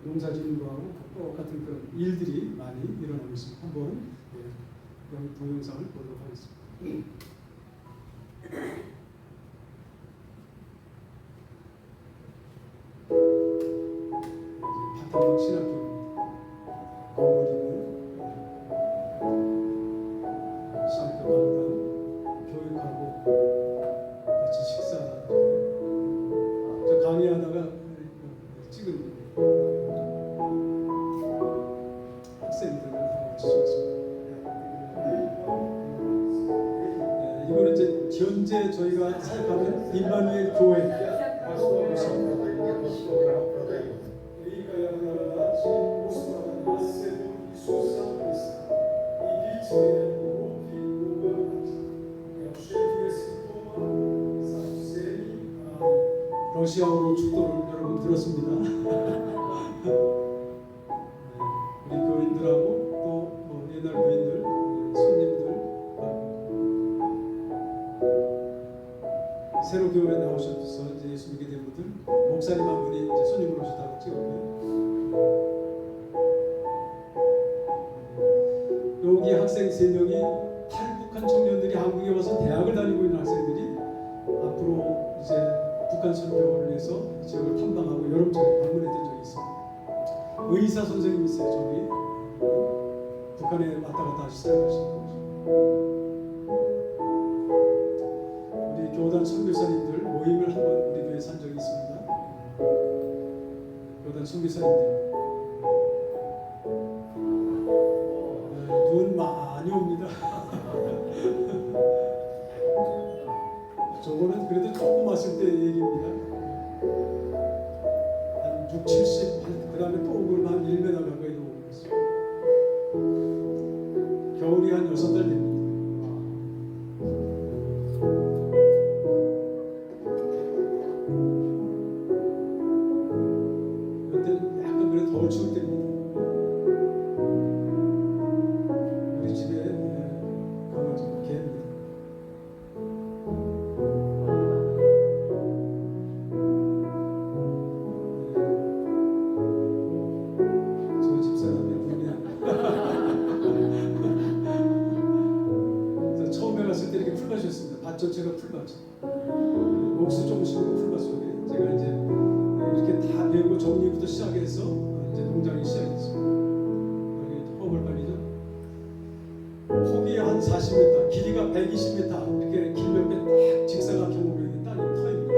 F: 농사짓는 거하고 똑같은 그런 일들이 많이 일어나고 있습니다. 한번 여기 동영상을 보도록 하겠습니다. 바탕 신학교 건물이고요. 신학교 강당 교육하고 같이 식사 저 강의하다가 찍은 학생들을 찍었습니다. 이거는 이제 현재 저희가 사역하는 임마누엘 교회 러시아어로 축도를 여러분 들었습니다. 우리 교인들하고 또 옛날 교인들, 손님들, 새로 교회에 나오셔서 이제 예수 믿게 된 분들, 목사님 한 분이 이제 손님으로 오셨다고 찍었고요. 여기 학생 3명이 탈북한 청년들이 한국에 와서 대학을 다니고 있는 학생들이 앞으로 이제 북한 선교를 위해서 지역을 탐방하고 여름철에 방문했던 적이 있습니다. 의사 선생님이 있어요. 저기 북한에 왔다 갔다 하시는 우리 교단 선교사님들 모임을 한번 우리 교회에 산 적이 있습니다. 교단 선교사님들 눈 많이 옵니다. 저거는 그래도 조금 왔을 때 얘기입니다. 한 6, 70, 그 다음에 또 오고 한 1m 가까이 오고 있어요. 겨울이 한 6달 됩니다. 그때 약간 그래도 덜 추울 때입니다. 우리 집에 강아지 개입니다. 전체가 풀밭. 옥수 조금씩으로 풀밭 속에 제가 이제 이렇게 다 메고 정리부터 시작해서 이제 농장이 시작했어요. 여기 허벌판이죠. 폭이 한 40m, 길이가 120m 이렇게 길 옆에 딱 직사각형 모여 있는 땅이 터입니다.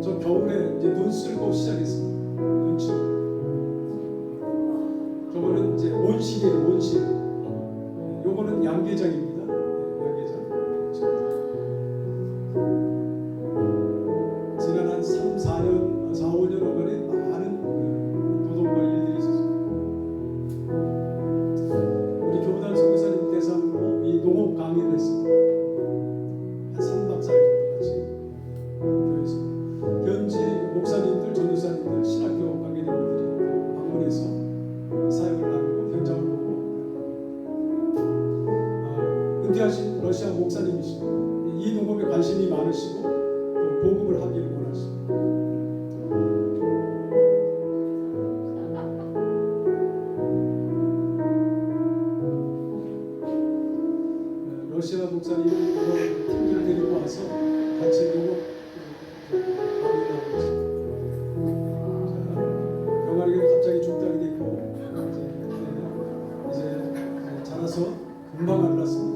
F: 저 겨울에 이제 눈 쓸고 시작했습니다. 눈치. 저거는 이제 온실이에요, 온실. 요거는 양계장입니다. 양계장. 지난 한 3, 4년, 4, 5년 동안에 많은 노동과 일들이 있었습니다. 우리 교단 선교사님 대상으로 이 농업 강의를 했습니다. 한 3박 4일 정도 같이 교회에서 현지 목사님들, 전도사님들, 신학교 관계자분들이 방문해서 사역을 나누고 현장을 보고 은퇴하신 러시아 목사님이시고 이 농업에 관심이 많으시고 또 보급을 하기를 원하십니다. 러시아 목사님이 여러 팀들 데리고 와서 같이 농업 강의를 하고 있습니다. 병아리가 갑자기 죽달이 됐고 이제 자라서 금방 알랐습니다.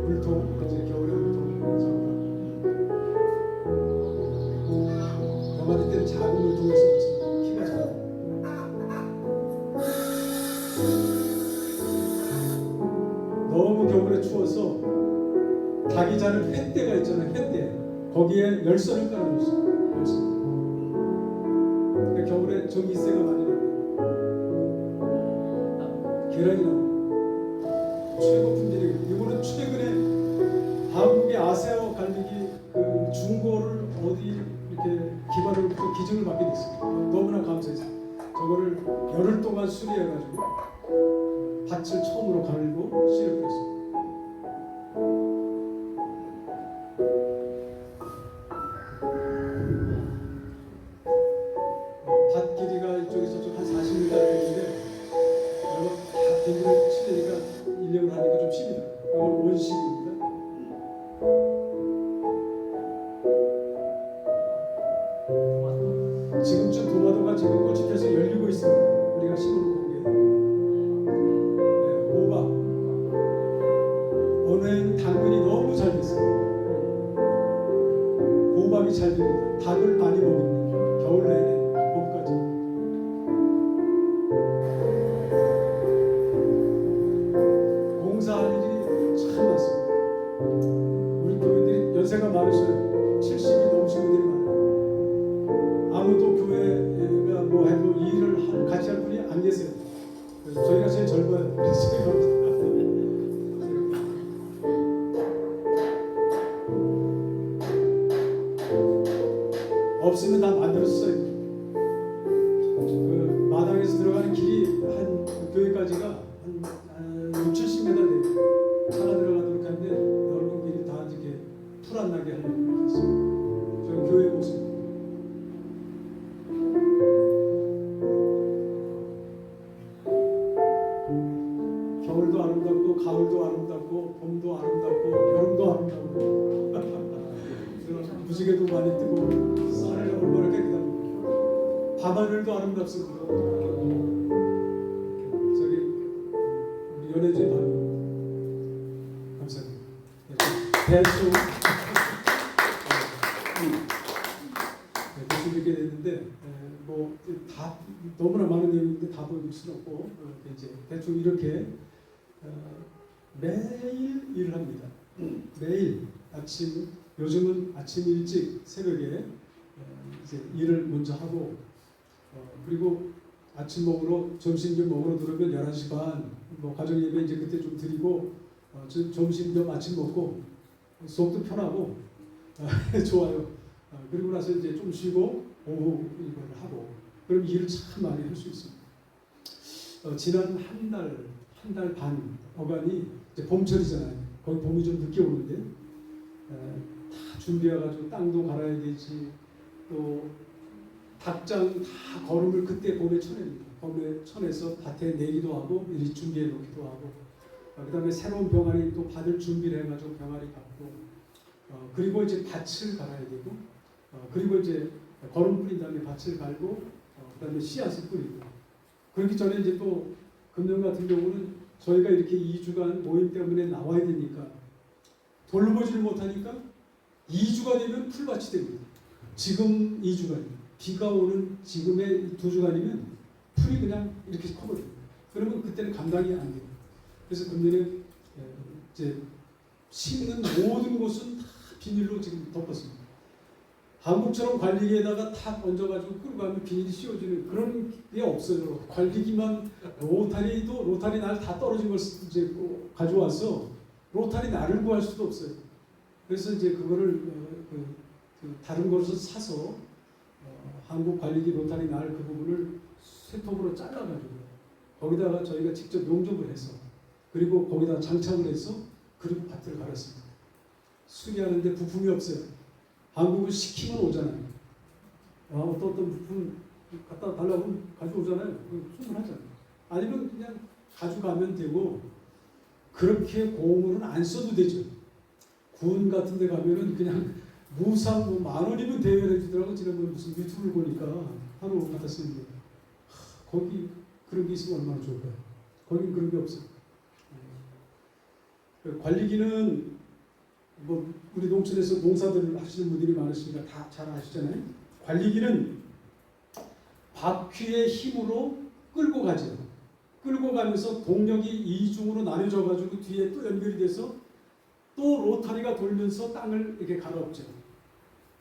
F: 물통 이제 겨울에 물통 병아리 때는 작은 물통에서 무슨 키가 작아요. 너무 겨울에 추워서 닭이 자는 횟대가 있잖아요. 횟대 거기에 열선을 깔아줬어요. 열선. 그러니까 겨울에 전기세가 많이 나고 계란이 나고 최고 품질이에요. 이거는 최근에 한국의 아세아 갈매기 그 중고를 어디 이렇게 기반으로부터 기증을 받게 됐습니다. 너무나 감사했어요. 저거를 열흘 동안 수리해가지고 밭을 처음으로 갈고 씨를 뿌렸습니다. 밭 길이가 이쪽에서 좀 한 40m 되는데 이거 다 비닐을 치려니까 인력을 하니까 좀 힘이 들어요. 이건 원식입니다. 지금쯤 도마도가 지금 꽃이 펴서 열리고 있습니다. 우리가 심어놓은 게 호박. 어느 해는 당근이 너무 잘 됐어요. 호박이 잘 됩니다. 닭을 많이 먹입니다. 겨울 내내 봄까지. 공사할 일이 참 많습니다. 우리 교인들이 연세가 많으셔요. 70이 넘으신 분들이 많아요. 아무도 교회가 뭐 해도 이 일을 같이 할 분이 안 계세요. 그래서 저희가 제일 젊어요. 그래서 저희가 없으면 다 만들었어요. 그 마당에서 들어가는 길이 한 교회까지가 한 6, 70m 돼요. 차가 들어가도록 하는데 넓은 길이 다 이렇게 풀 안 나게 하려고 했어요. 저 교회 모습. 겨울도 아름답고 가을도 아름답고 봄도 아름답고 여름도 아름답고 무지개도 많이 뜨고 하늘이 얼마나 깨끗합니까. 밤하늘도 아름답습니다. 저기 우리 연해주의 밤 감사합니다. 대충 대충 이렇게 됐는데 뭐 다 너무나 많은 내용인데 다 보여줄 수는 없고 이제 대충 이렇게 매일 일을 합니다. 매일 아침 요즘은 아침 일찍 새벽에 이제 일을 먼저 하고 그리고 아침 먹으러 점심 좀 먹으러 들어오면 11시 반 뭐 가정 예배 이제 그때 좀 드리고 점심 좀 아침 먹고 속도 편하고 좋아요. 그리고 나서 이제 좀 쉬고 오후 이걸 하고 그럼 일을 참 많이 할 수 있습니다. 지난 한 달 반 어간이 이제 봄철이잖아요. 거기 봄이 좀 늦게 오는데 다 준비해가지고 땅도 갈아야 되지 또 닭장 다 거름을 그때 봄에 쳐냅니다. 범에 천에서 밭에 내기도 하고 미리 준비해 놓기도 하고 그다음에 새로운 병아리 또 받을 준비를 해가지고 병아리 갖고 그리고 이제 밭을 갈아야 되고 그리고 이제 거름 뿌린 다음에 밭을 갈고 그다음에 씨앗을 뿌리고 그렇기 전에 이제 또 금년 같은 경우는 저희가 이렇게 2주간 모임 때문에 나와야 되니까 돌보지를 못하니까 2주가 되면 풀밭이 됩니다. 지금 2주간 비가 오는 지금의 2주간이면 풀이 그냥 이렇게 커버립니다. 그러면 그때는 감당이 안 돼요. 그래서 금년에 이제 심는 모든 곳은 다 비닐로 지금 덮었습니다. 한국처럼 관리기에다가 탁 얹어가지고 끌고 가면 비닐이 씌워지는 그런 게 없어요. 관리기만 로타리 날 다 떨어진 걸 이제 가져와서 로타리 날을 구할 수도 없어요. 그래서 이제 그거를 다른 곳에서 사서 한국 관리기 로타리 날 그 부분을 쇠톱으로 잘라가지고 거기다가 저희가 직접 용접을 해서 그리고 거기다 장착을 해서 그리고 밭을 갈았습니다. 수리하는데 부품이 없어요. 한국은 시키면 오잖아요. 어떤 부품 갖다 달라고 하면 가져오잖아요. 충분하잖아요. 아니면 그냥 가져가면 되고 그렇게 고물은 안 써도 되죠. 군 같은 데 가면은 그냥 무상 뭐 10,000원이면 대여해 주더라고. 지난번에 무슨 유튜브를 보니까 하루 갖다 쓰는데 거기 그런 게 있으면 얼마나 좋을까요? 거긴 그런 게 없어요. 관리기는 뭐 우리 농촌에서 농사들을 하시는 분들이 많으시니까 다 잘 아시잖아요. 관리기는 바퀴의 힘으로 끌고 가죠. 끌고 가면서 동력이 이중으로 나뉘어져 가지고 뒤에 또 연결이 돼서 또 로타리가 돌면서 땅을 이렇게 갈아엎죠.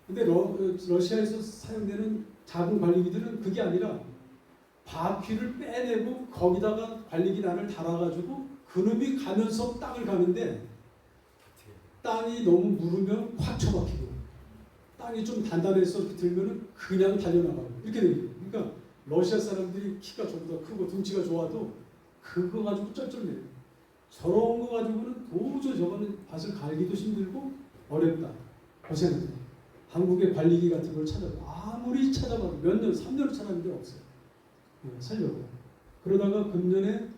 F: 근데 러시아에서 사용되는 작은 관리기들은 그게 아니라 바퀴를 빼내고 거기다가 관리기 난을 달아가지고 그놈이 가면서 땅을 가는데 땅이 너무 무르면 확 쳐박히고 땅이 좀 단단해서 이렇게 들면은 그냥 달려나가고 이렇게 됩니다. 그러니까 러시아 사람들이 키가 좀 더 크고 등치가 좋아도 그거 가지고 쩔쩔매요. 저런 거 가지고는 도저히 저거는 밭을 갈기도 힘들고 어렵다. 고생합니다. 한국의 관리기 같은 걸 찾아도 아무리 찾아봐도 몇 년, 3년을 찾았는데 없어요. 살려고. 그러다가 금년에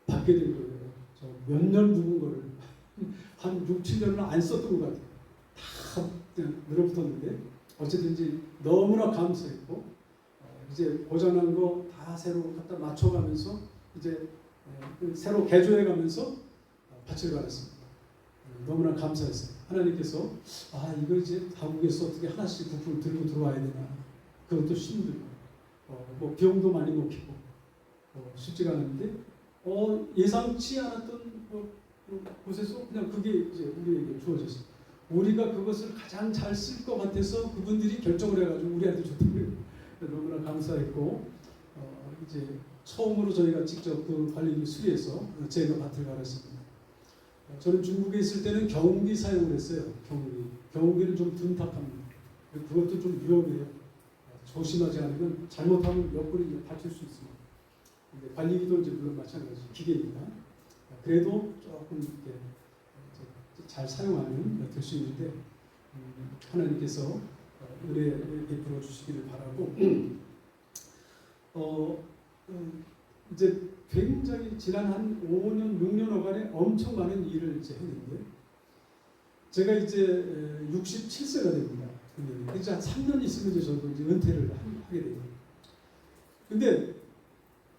F: 받게 된 거예요. 저 몇 년 묵은 거를 한 6, 7년을 안 썼던 것 같아요. 다 늘어붙었는데 어쨌든지 너무나 감사했고 이제 고장난 거 다 새로 갖다 맞춰가면서 이제 새로 개조해가면서 밭을 갈았습니다. 너무나 감사했어요. 하나님께서 이거 이제 한국에서 어떻게 하나씩 부품을 들고 들어와야 되나 그것도 힘들고 뭐 비용도 많이 먹히고 쉽지가 않은데 예상치 않았던 곳에서 그냥 그게 이제 우리에게 주어졌어요. 우리가 그것을 가장 잘 쓸 것 같아서 그분들이 결정을 해가지고 우리한테 줬다고요. 너무나 감사했고 이제 처음으로 저희가 직접 그 관리를 수리해서 제가 밭을 갈았습니다. 저는 중국에 있을 때는 경운기 사용을 했어요. 경운기는 좀 둔탁합니다. 그것도 좀 위험해요. 조심하지 않으면 잘못하면 옆구리 다칠 수 있습니다. 근데 관리기도 이제 물론 마찬가지 기계니까 그래도 조금 이렇게 잘 사용하면 될 수 있는데 하나님께서 은혜 베풀어 주시기를 바라고 이제 굉장히 지난 한 5년, 6년여간에 엄청 많은 일을 이제 했는데 제가 이제 67세가 됩니다. 이제 한 3년 있으면 이제 저도 이제 은퇴를 하게 돼요. 근데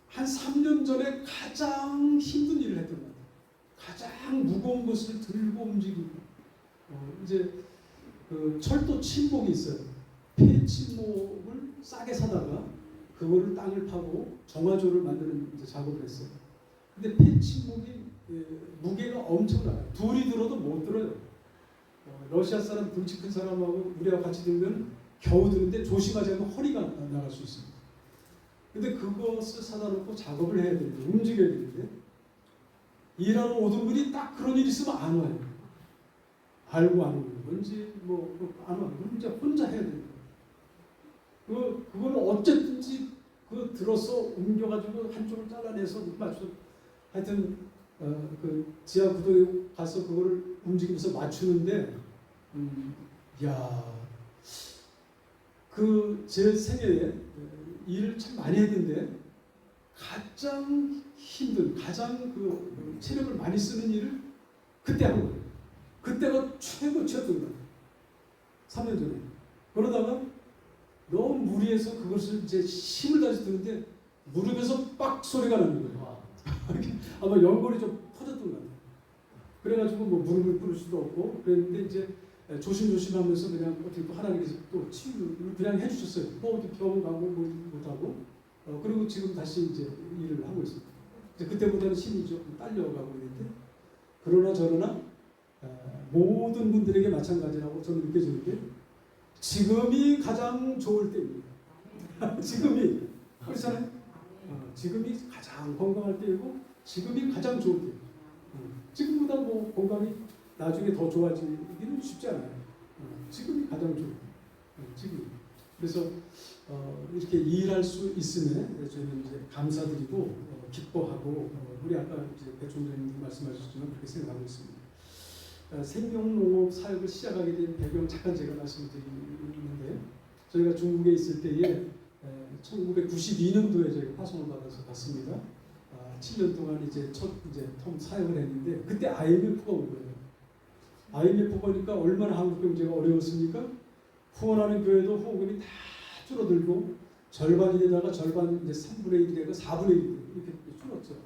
F: 한 3년 전에 가장 힘든 일을 했던 것 같아요. 가장 무거운 것을 들고 움직이고 이제 그 철도 침목이 있어요. 폐침목을 싸게 사다가 그거를 땅을 파고 정화조를 만드는 이제 작업을 했어요. 근데 폐침목이 무게가 엄청나요. 둘이 들어도 못 들어요. 러시아 사람 등치 큰 사람하고 우리하고 같이 들면 겨우 드는데 조심하지 않으면 허리가 나갈 수 있습니다. 근데 그것을 사다 놓고 작업을 해야 되는데 움직여야 되는데 일하러 오던 분이 딱 그런 일이 있으면 안 와요. 알고 안 오는 건지 안 와요. 혼자 해야 돼요. 그걸 어쨌든지 들어서 옮겨가지고 한쪽을 잘라내서 맞춰 하여튼 그 지하 구도에 가서 그거를 움직이면서 맞추는데 그 제 생애에 일을 참 많이 했는데 가장 힘든, 가장 그 체력을 많이 쓰는 일을 그때 한 거예요. 그때가 최고였던 거예요. 3년 전에. 그러다가 너무 무리해서 그것을 이제 힘을 다해서 드는데 무릎에서 빡 소리가 나는 거예요. 아마 연골이 좀 터졌던 것 같아요. 그래가지고 뭐 무릎을 꿇을 수도 없고 그랬는데 이제 조심조심하면서 그냥 어떻게 또 하나님께서 또 치유를 그냥 해주셨어요. 뭐 어디 병원 가고 뭐 못하고 그리고 지금 다시 이제 일을 하고 있습니다. 이제 그때보다는 힘이 좀 딸려가고 있는데 그러나 저러나 모든 분들에게 마찬가지라고 저는 느껴지는데 지금이 가장 좋을 때입니다. 지금이 그렇잖아요. 지금이 가장 건강할 때이고 지금이 가장 좋을 때예요. 지금보다 뭐 건강이 나중에 더 좋아지기는 쉽지 않아요. 지금이 가장 좋을 때예요. 지금. 그래서 이렇게 일할 수 있음에 저희는 이제 감사드리고 기뻐하고 우리 아까 이제 배 총장님 말씀하셨지만 그렇게 생각하고 있습니다. 생명농업 사역을 시작하게 된 배경 잠깐 제가 말씀드리는데 저희가 중국에 있을 때에 1992년도에 저희가 파송을 받아서 갔습니다. 7년 동안 이제 첫 사역을 했는데 그때 IMF가 온 거예요. IMF가 오니까 얼마나 한국 경제가 어려웠습니까? 후원하는 교회도 후원금이 다 줄어들고 절반이 되다가 절반 이제 3분의 1이 되고 4분의 1이 이렇게 줄었죠.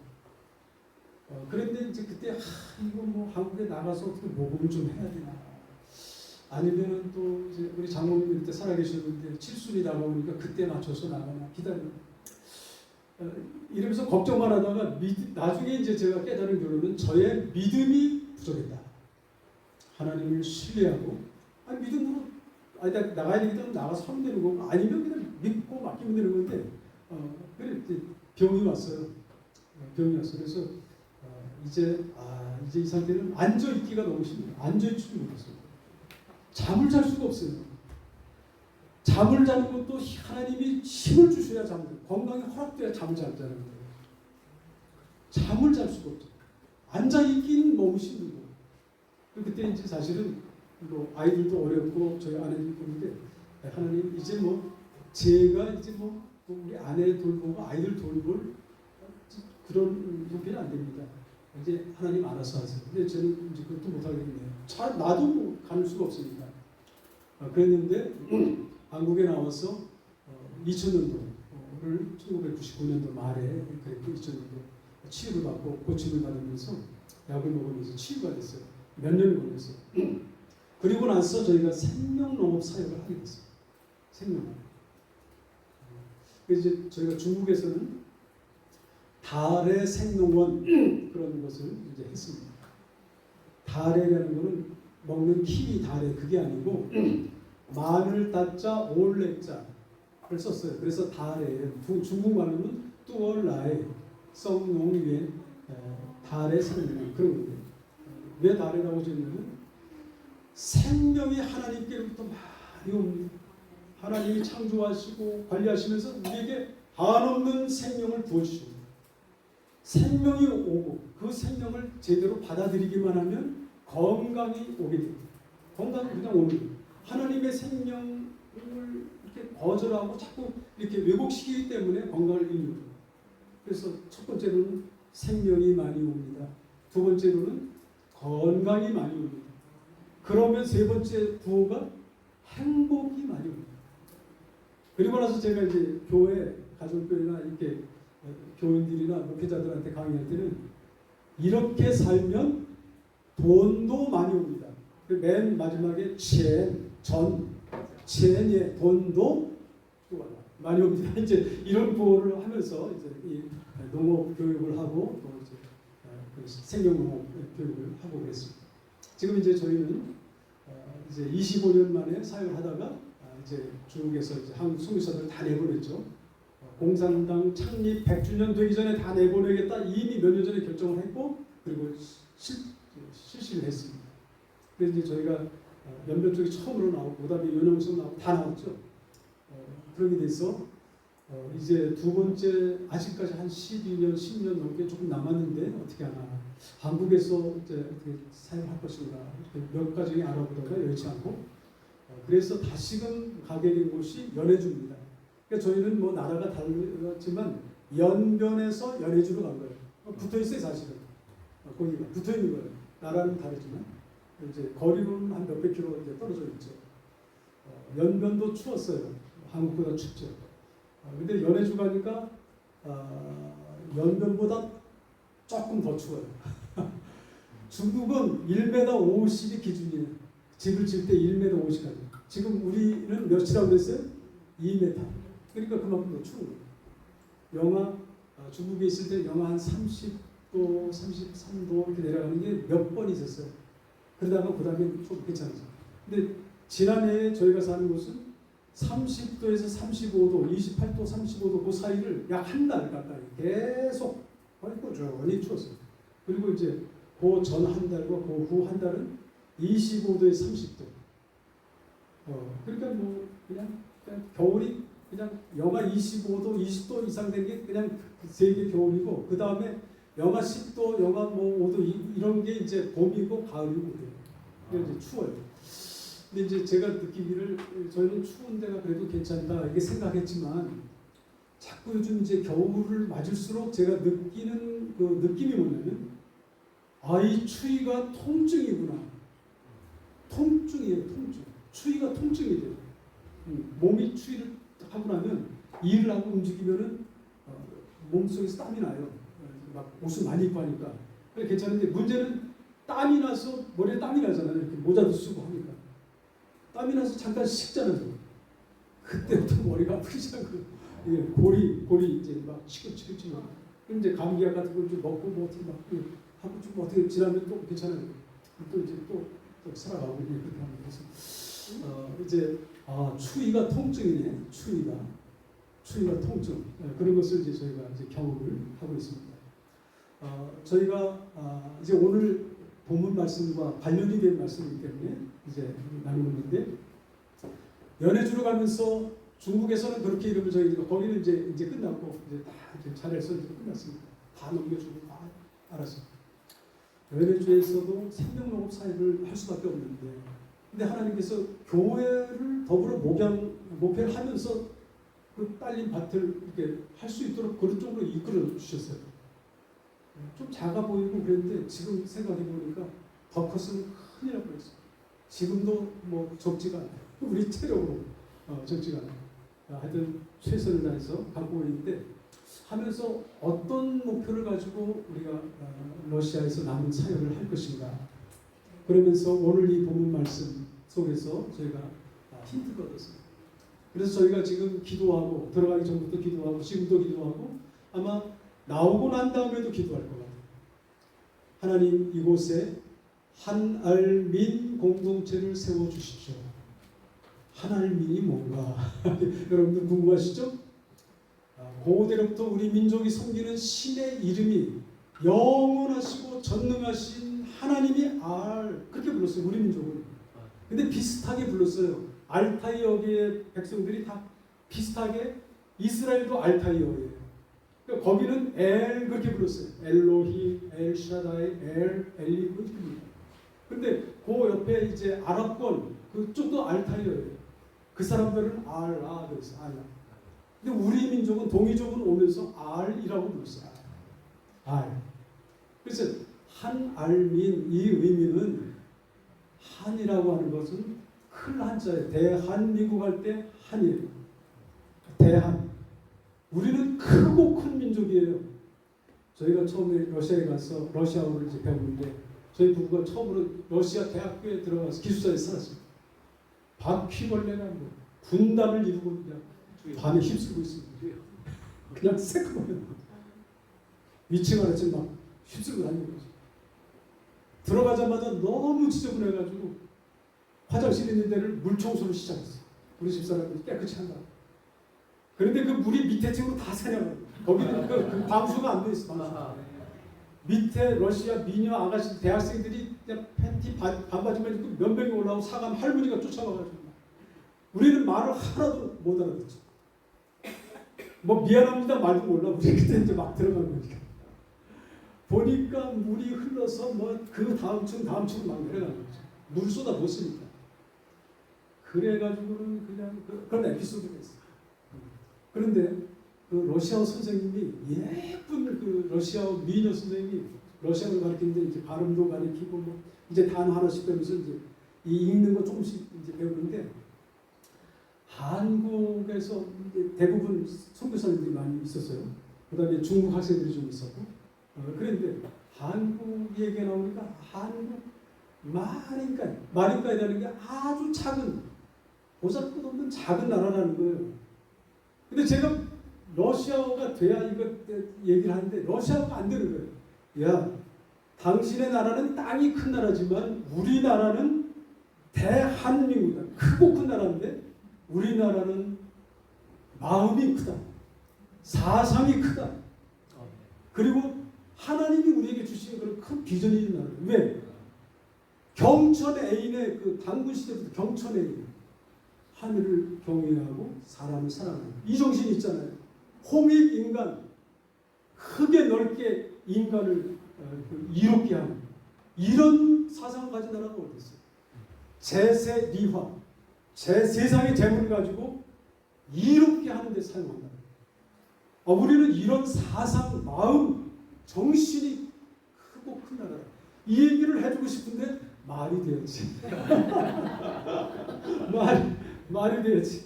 F: 그런데 이제 그때 이거 뭐 한국에 나가서 어떻게 모금을 좀 해야 되나 아니면은 또 이제 우리 장모님 그때 살아계셨는데 칠순이 다가오니까 그때 맞춰서 나가나 기다려 이러면서 걱정만 하다가 나중에 이제 제가 깨달은 결론은 저의 믿음이 부족했다. 하나님을 신뢰하고 믿음으로 나가야 되겠다면 나가서 하면 되는 거고 아니면 그냥 믿고 맡기면 되는 건데 그래 병이 왔어요. 병이 왔어요. 그래서 이제 이 상태는 앉아 있기가 너무 힘들어요. 앉아 있지도 못했어요. 잠을 잘 수가 없어요. 잠을 자는 것도 하나님이 힘을 주셔야 잠을 건강이 허락돼야 잠을 잘 자는 거예요. 잠을 잘 수가 없죠. 앉아 있기는 너무 힘들고 그때 이제 사실은 뭐 아이들도 어렵고 저희 아내도 그런데 하나님 이제 뭐 제가 이제 뭐 우리 아내 돌보고 아이들 돌볼 그런 형편이 안 됩니다. 이제 하나님 알아서 하세요. 근데 저는 이제 그것도 못하겠네요. 나도 뭐 가는 수가 없으니까. 그랬는데 한국에 나와서 2000년도를 1999년도 말에 그랬고 2000년도 치유를 받고 고침을 받으면서 약을 먹으면서 치유가 됐어요. 몇 년이 걸렸어요. 그리고 나서 저희가 생명농업 사역을 하게 됐어요. 생명농업. 그래서 이제 저희가 중국에서는 달의 생농원 그런 것을 이제 했습니다. 달에라는 것은 먹는 키위 달에 그게 아니고 마늘 따자 올레자를 썼어요. 그래서 달에 중국말로는 뚜얼라에 썩농위에 달의 생명 그런 건데 왜 달이라고 지었냐면 생명이 하나님께로부터 많이 옵니다. 하나님이 창조하시고 관리하시면서 우리에게 한없는 생명을 부어주십니다. 생명이 오고 그 생명을 제대로 받아들이기만 하면 건강이 오게 됩니다. 건강이 그냥 오는 거예요. 하나님의 생명을 이렇게 거절하고 자꾸 이렇게 왜곡시키기 때문에 건강을 잃는 거예요. 그래서 첫 번째로는 생명이 많이 옵니다. 두 번째로는 건강이 많이 옵니다. 그러면 세 번째 부호가 행복이 많이 옵니다. 그리고 나서 제가 이제 교회, 가족교회나 이렇게 교인들이나 목회자들한테 강의할 때는 이렇게 살면 돈도 많이 옵니다. 맨 마지막에钱의 돈도 많이 옵니다. 이제 이런 부호를 하면서 이제 이 농업 교육을 하고 또 이제 생명농업 교육을 하고 그랬습니다. 지금 이제 저희는 이제 25년 만에 사역을 하다가 이제 중국에서 이제 한국 선교사들 다 내보냈죠. 공산당 창립 100주년 되기 전에 다 내보내겠다 이미 몇 년 전에 결정을 했고 그리고 실시를 했습니다. 그래서 이제 저희가 연변 쪽이 처음으로 나오고 그다음에 연영성 나오고 다 나왔죠. 그렇게 돼서 이제 두 번째 아직까지 한 12년, 10년 넘게 조금 남았는데 어떻게 하나 한국에서 이제 어떻게 사용할 것인가 이렇게 몇 가지 알아보다가 여의치 않고 그래서 다시금 가게 된 곳이 연해주입니다. 그러니까 저희는 뭐 나라가 다르지만 연변에서 연해주로 간 거예요. 붙어 있어요 사실은. 거기가 붙어 있는 거예요. 나라는 다르지만 이제 거리로는 한 몇백 킬로 이제 떨어져 있죠. 연변도 추웠어요. 한국보다 춥죠. 근데 연해주 가니까 연변보다 조금 더 추워요. 중국은 1m 50이 기준이에요. 집을 질 때 1m 50까지. 지금 우리는 몇이라고 그랬어요? 2m. 그러니까 그만큼 더 추운 거예요. 중국에 있을 때 영하 한 30도, 33도 이렇게 내려가는 게 몇 번 있었어요. 그러다가 그 다음에 좀 괜찮아져. 근데 지난해에 저희가 사는 곳은 30도에서 35도, 28도, 35도 그 사이를 약 한 달 가까이 계속 꾸준히 추웠어요. 그리고 이제 그 전 한 달과 그 후 한 달은 25도에서 30도. 그러니까 뭐 그냥 겨울이 그냥 영하 25도, 20도 이상 된 게 그냥 세계 겨울이고 그 다음에 영하 10도, 영하 뭐 5도 이런 게 이제 봄이고 가을이고 그래요. 그래서 이제 추워요. 근데 이제 제가 느끼기를 저희는 추운 데가 그래도 괜찮다 이렇게 생각했지만 자꾸 요즘 이제 겨울을 맞을수록 제가 느끼는 그 느낌이 뭐냐면 이 추위가 통증이구나. 통증이에요, 통증. 추위가 통증이 돼요. 몸이 추위를 하고 나면 일을 하고 움직이면은 몸속에서 땀이 나요. 막 옷을 많이 입고 하니까. 그래 괜찮은데 문제는 땀이 나서 머리에 땀이 나잖아요. 이렇게 모자도 쓰고 하니까. 땀이 나서 잠깐 식잖아요. 그때부터 머리가 아프기 시작해요. 골이 이제 막 치근치근. 그럼 이제 감기약 같은 걸 좀 먹고 뭐 어떻게 막 하고 좀 어떻게 지나면 또 괜찮아요. 또 이제 또 살아가고 그렇게 하면 돼서 이제 추위가 통증이네. 추위가 통증. 그런 것을 이제 저희가 이제 경험을 하고 있습니다. 저희가 이제 오늘 본문 말씀과 관련이 된 말씀이기 때문에 이제 나누는데 연해주로 가면서 중국에서는 그렇게 이름을 저희가 거기는 이제 끝났고 이제 다 이제 잘해서 이제 끝났습니다. 다 넘겨주고 다 알았어요. 연해주에서도 생명농업 사역을 할 수밖에 없는데 근데 하나님께서 교회를 더불어 목회를 하면서 그 딸린 밭을 이렇게 할 수 있도록 그런 쪽으로 이끌어 주셨어요. 좀 작아 보이고 그랬는데 지금 생각해 보니까 더 컸으면 큰일 날 뻔했어요. 지금도 뭐 적지가 않아요. 우리 체력으로 적지가 않아요. 하여튼 최선을 다해서 갖고 있는데 하면서 어떤 목표를 가지고 우리가 러시아에서 남은 사역을 할 것인가 그러면서 오늘 이 본문 말씀 속에서 저희가 힌트가 얻었어요. 그래서 저희가 지금 기도하고 들어가기 전부터 기도하고 지금도 기도하고 아마 나오고 난 다음에도 기도할 것 같아요. 하나님 이곳에 한알민 공동체를 세워주십시오. 한알민이 뭔가 여러분들 궁금하시죠? 고대로부터 우리 민족이 섬기는 신의 이름이 영원하시고 전능하신 하나님이 그렇게 불렀어요. 우리 민족은. 근데 비슷하게 불렀어요. 알타이어계의 백성들이 다 비슷하게 이스라엘도 알타이어예요. 그러니까 거기는 엘 그렇게 불렀어요. 엘로힘, 엘샤다이, 엘리 그렇게 불러요. 근데 그 옆에 이제 아랍권 그쪽도 알타이어예요. 그 사람들은 그랬어요. 알라. 근데 우리 민족은 동이족은 오면서 알이라고 불렀어요. 알. 그래서 한알민 이 의미는 한이라고 하는 것은 큰 한자예요. 대한민국 할 때 한이에요. 대한. 우리는 크고 큰 민족이에요. 저희가 처음에 러시아에 가서 러시아어를 이제 배웠는데 저희 부부가 처음으로 러시아 대학교에 들어가서 기숙사에 살았어요. 바퀴벌레가 뭐 군단을 이루고 그냥 밤에 휩쓸고 있습니다. 그냥 새까매요. 위층 아래층 막 휩쓸고 다니는 거죠. 들어가자마자 너무 지저분해가지고 화장실 있는 데를 물청소를 시작했어요. 우리 집사람이 깨끗이 한다. 그런데 그 물이 밑에 층으로 다 새냐고요. 거기는 그 방수가 안 돼 있어. 밑에 러시아 미녀 아가씨 대학생들이 그냥 팬티 반바지만 입고 몇 명이 올라오고 사감 할머니가 쫓아와가지고 우리는 말을 하나도 못 알아듣죠. 뭐 미안합니다 말도 몰라. 우리 그때 이제 막 들어간 거니까. 보니까 물이 흘러서 뭐 그 다음 층으로 막 내려가는 거죠. 물 쏟아 못 쓰니까. 그래가지고는 그냥 그런 에피소드가 있어요. 그런데 그 러시아 선생님이 예쁜 그 러시아 미녀 선생님이 러시아를 가르치는데 이제 발음도 가르치고 뭐 이제 단어 하나씩 배우면서 이제 이 읽는 거 조금씩 이제 배우는데 한국에서 이제 대부분 선교사님들이 많이 있었어요. 그다음에 중국 학생들이 좀 있었고 그런데 한국 얘기가 나오니까 한국 마린가이라는 게 아주 작은 보잘것없는 작은 나라라는 거예요. 근데 제가 러시아어가 돼야 이거 얘기를 하는데 러시아어가 안 되는 거예요. 야, 당신의 나라는 땅이 큰 나라지만 우리나라는 대한민국이다. 크고 큰 나라인데 우리나라는 마음이 크다. 사상이 크다. 그리고 하나님이 우리에게 주신 그런 큰 비전이 있는 나라예요. 왜? 경천 애인의 그 당군 시대부터 경천 애인 하늘을 경외하고 사람을 사랑하는 이 정신이 있잖아요. 홍익 인간 크게 넓게 인간을 이롭게 하는 이런 사상을 가진 나라가 어디 있어요? 제세리화 세상의 재물을 가지고 이롭게 하는 데 사용한다. 우리는 이런 사상, 마음, 정신이 크고 큰 나라다. 이 얘기를 해주고 싶은데 말이 되었지. 말이 되었지.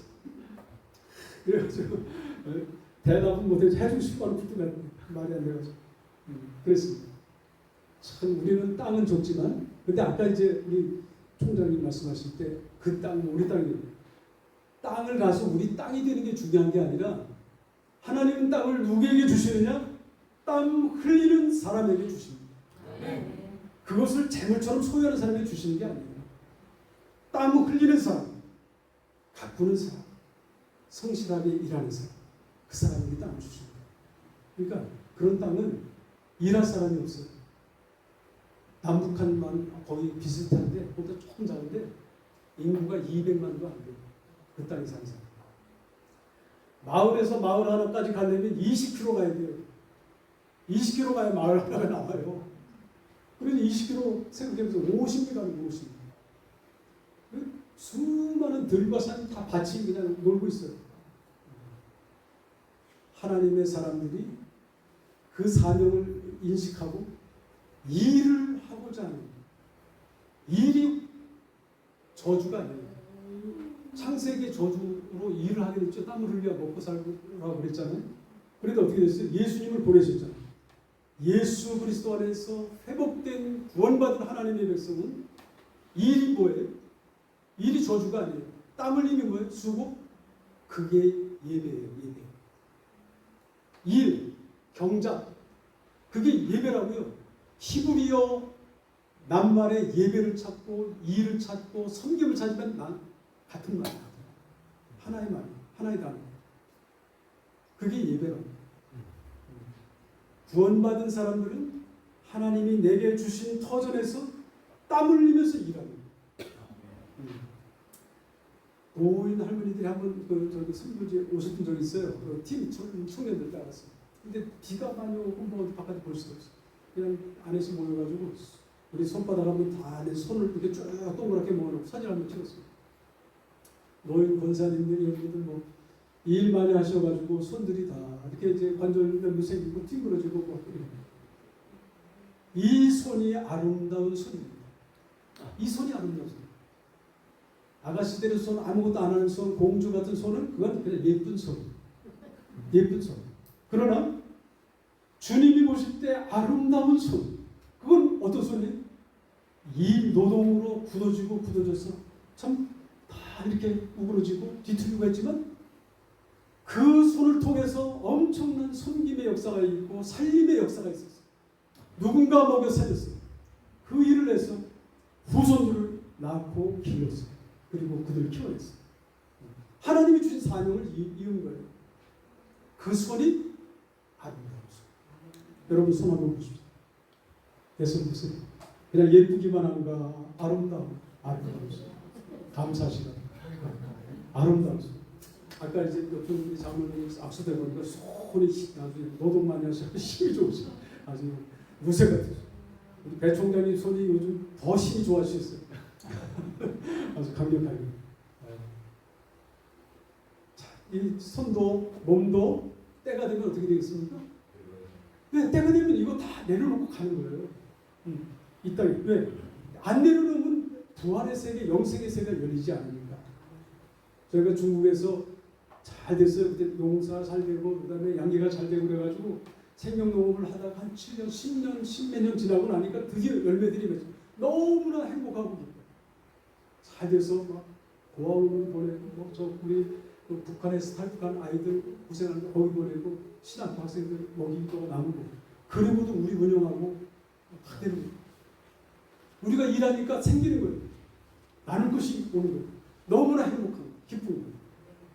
F: 그래가지고 대답은 못해서 해주고 싶어하는 분들 말이 안 돼가지고 그랬습니다. 참 우리는 땅은 줬지만 근데 아까 이제 우리 총장님 말씀하실 때 그 땅 우리 땅이 땅을 가서 우리 땅이 되는 게 중요한 게 아니라 하나님은 땅을 누구에게 주시느냐? 땀 흘리는 사람에게 주십니다. 그것을 재물처럼 소유하는 사람에게 주시는 게 아니에요. 땀 흘리는 사람, 가꾸는 사람, 성실하게 일하는 사람, 그 사람에게 땅을 주십니다. 그러니까 그런 땅은 일할 사람이 없어요. 남북한만 거의 비슷한데 보다 조금 작은데 인구가 200만도 안 돼요. 그 땅에 사는 사람. 마을에서 마을 하나까지 가려면 20km 가야 돼요. 20km 가야 마을 하나가 나와요. 그래서 20km 생각해보세요. 50리 가는 거 50리. 수많은 들과 산이 다 밭이 그냥 놀고 있어요. 하나님의 사람들이 그 사명을 인식하고 일을 하고자 하는 일이 저주가 아니에요. 창세기 저주로 일을 하게 됐죠. 땀을 흘려 먹고 살라고 그랬잖아요. 그래도 어떻게 됐어요? 예수님을 보내셨잖아요. 예수 그리스도 안에서 회복된 구원받은 하나님의 백성은 일이 뭐예요? 일이 저주가 아니에요. 땀 흘리는 뭐예요? 수고? 그게 예배예요. 예배. 일, 경작. 그게 예배라고요. 히브리어 낱말에 예배를 찾고 일을 찾고 섬김을 찾으면 난 같은 말이에요. 하나의 말, 하나의 단어. 그게 예배라고. 구원받은 사람들은 하나님이 내게 주신 터전에서 땀 흘리면서 일합니다. 노인 할머니들이 한번 저기 선교지에 오셨던 적이 있어요. 그 팀 청년들 따라서. 근데 비가 많이 오고 뭐 바깥에 볼 수가 없어요. 그냥 안에서 모여가지고 우리 손바닥 한번 다 안에 손을 이렇게 쭉 동그랗게 모아놓고 사진 한번 찍었어요. 노인 권사님들 여기들 뭐 일 많이 하셔가지고 손들이 다 이렇게 이제 관절염이 생기고 뒹그러지고 뭐 이 손이 아름다운 손입니다. 이 손이 아름다운 손. 아가씨들의 손, 아무것도 안 하는 손, 공주 같은 손은 그건 그냥 예쁜 손. 예쁜 손. 그러나 주님이 보실 때 아름다운 손. 그건 어떤 손이에요? 이 노동으로 굳어져서 참 다 이렇게 우그러지고 뒤틀리고 했지만 그 손을 통해서 엄청난 섬김의 역사가 있고 살림의 역사가 있었어요. 누군가 먹여 살렸어요. 그 일을 해서 후손들을 낳고 길렀어요. 그리고 그들을 키워냈어요. 하나님이 주신 사명을 이은 거예요. 그 손이 아름다운 손. 여러분 손 한번 보십시오. 내 손 보세요. 그냥 예쁘기만 한가 아름다운 손. 감사시간. 아름다운 손. 아까 이제 옆에 장모님 악수대 보니까 손이 나중에 노동 많이 하셔서 힘이 좋으시고 아주 무쇠 같으셔. 우리 배 총장님 손이 요즘 더 힘이 좋아지셨어요. 아주 강력하게. 자, 이 손도 몸도 때가 되면 어떻게 되겠습니까? 네, 때가 되면 이거 다 내려놓고 가는 거예요. 이 땅에. 왜? 안 내려놓으면 부활의 세계, 영생의 세계가 열리지 않으니까. 저희가 중국에서 잘 됐어요. 그때 농사 잘 되고 그다음에 양계가 잘 되고 그래가지고 생명농업을 하다가 한 7년, 10년, 10몇 년 지나고 나니까 드디어 열매들이 맺어. 너무나 행복하고 기뻐요. 잘 돼서 막 고아원을 보내고 저 우리 그 북한에서 탈북한 아이들 고생하는 거 거기 보내고 신학교 학생들 먹이고 나누고 그리고도 우리 운영하고 다 되는 거예요. 우리가 일하니까 생기는 거예요. 나눌 것이 오는 거예요. 너무나 행복한 거예요. 기쁜 거예요.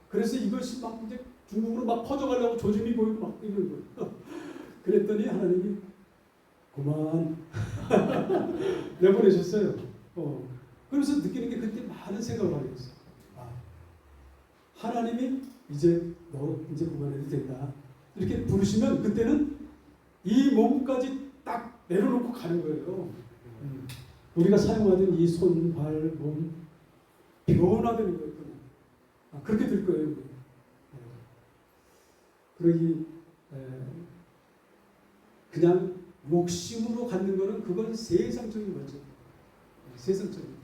F: 그래서 이것이 막 이제 중국으로 막 퍼져가려고 조짐이 보이고 막 이런 거예요. 그랬더니 하나님이 그만 내보내셨어요. 그래서 느끼는 게 그때 많은 생각을 하게 됐어요. 하나님이 이제 너 이제 그만해도 된다. 이렇게 부르시면 그때는 이 몸까지 딱 내려놓고 가는 거예요. 우리가 사용하던 이 손, 발, 몸 변화되는 거예요. 그렇게 될 거예요. 그러기 그냥 욕심으로 갖는 거는 그건 세상적인 거죠. 세상적인.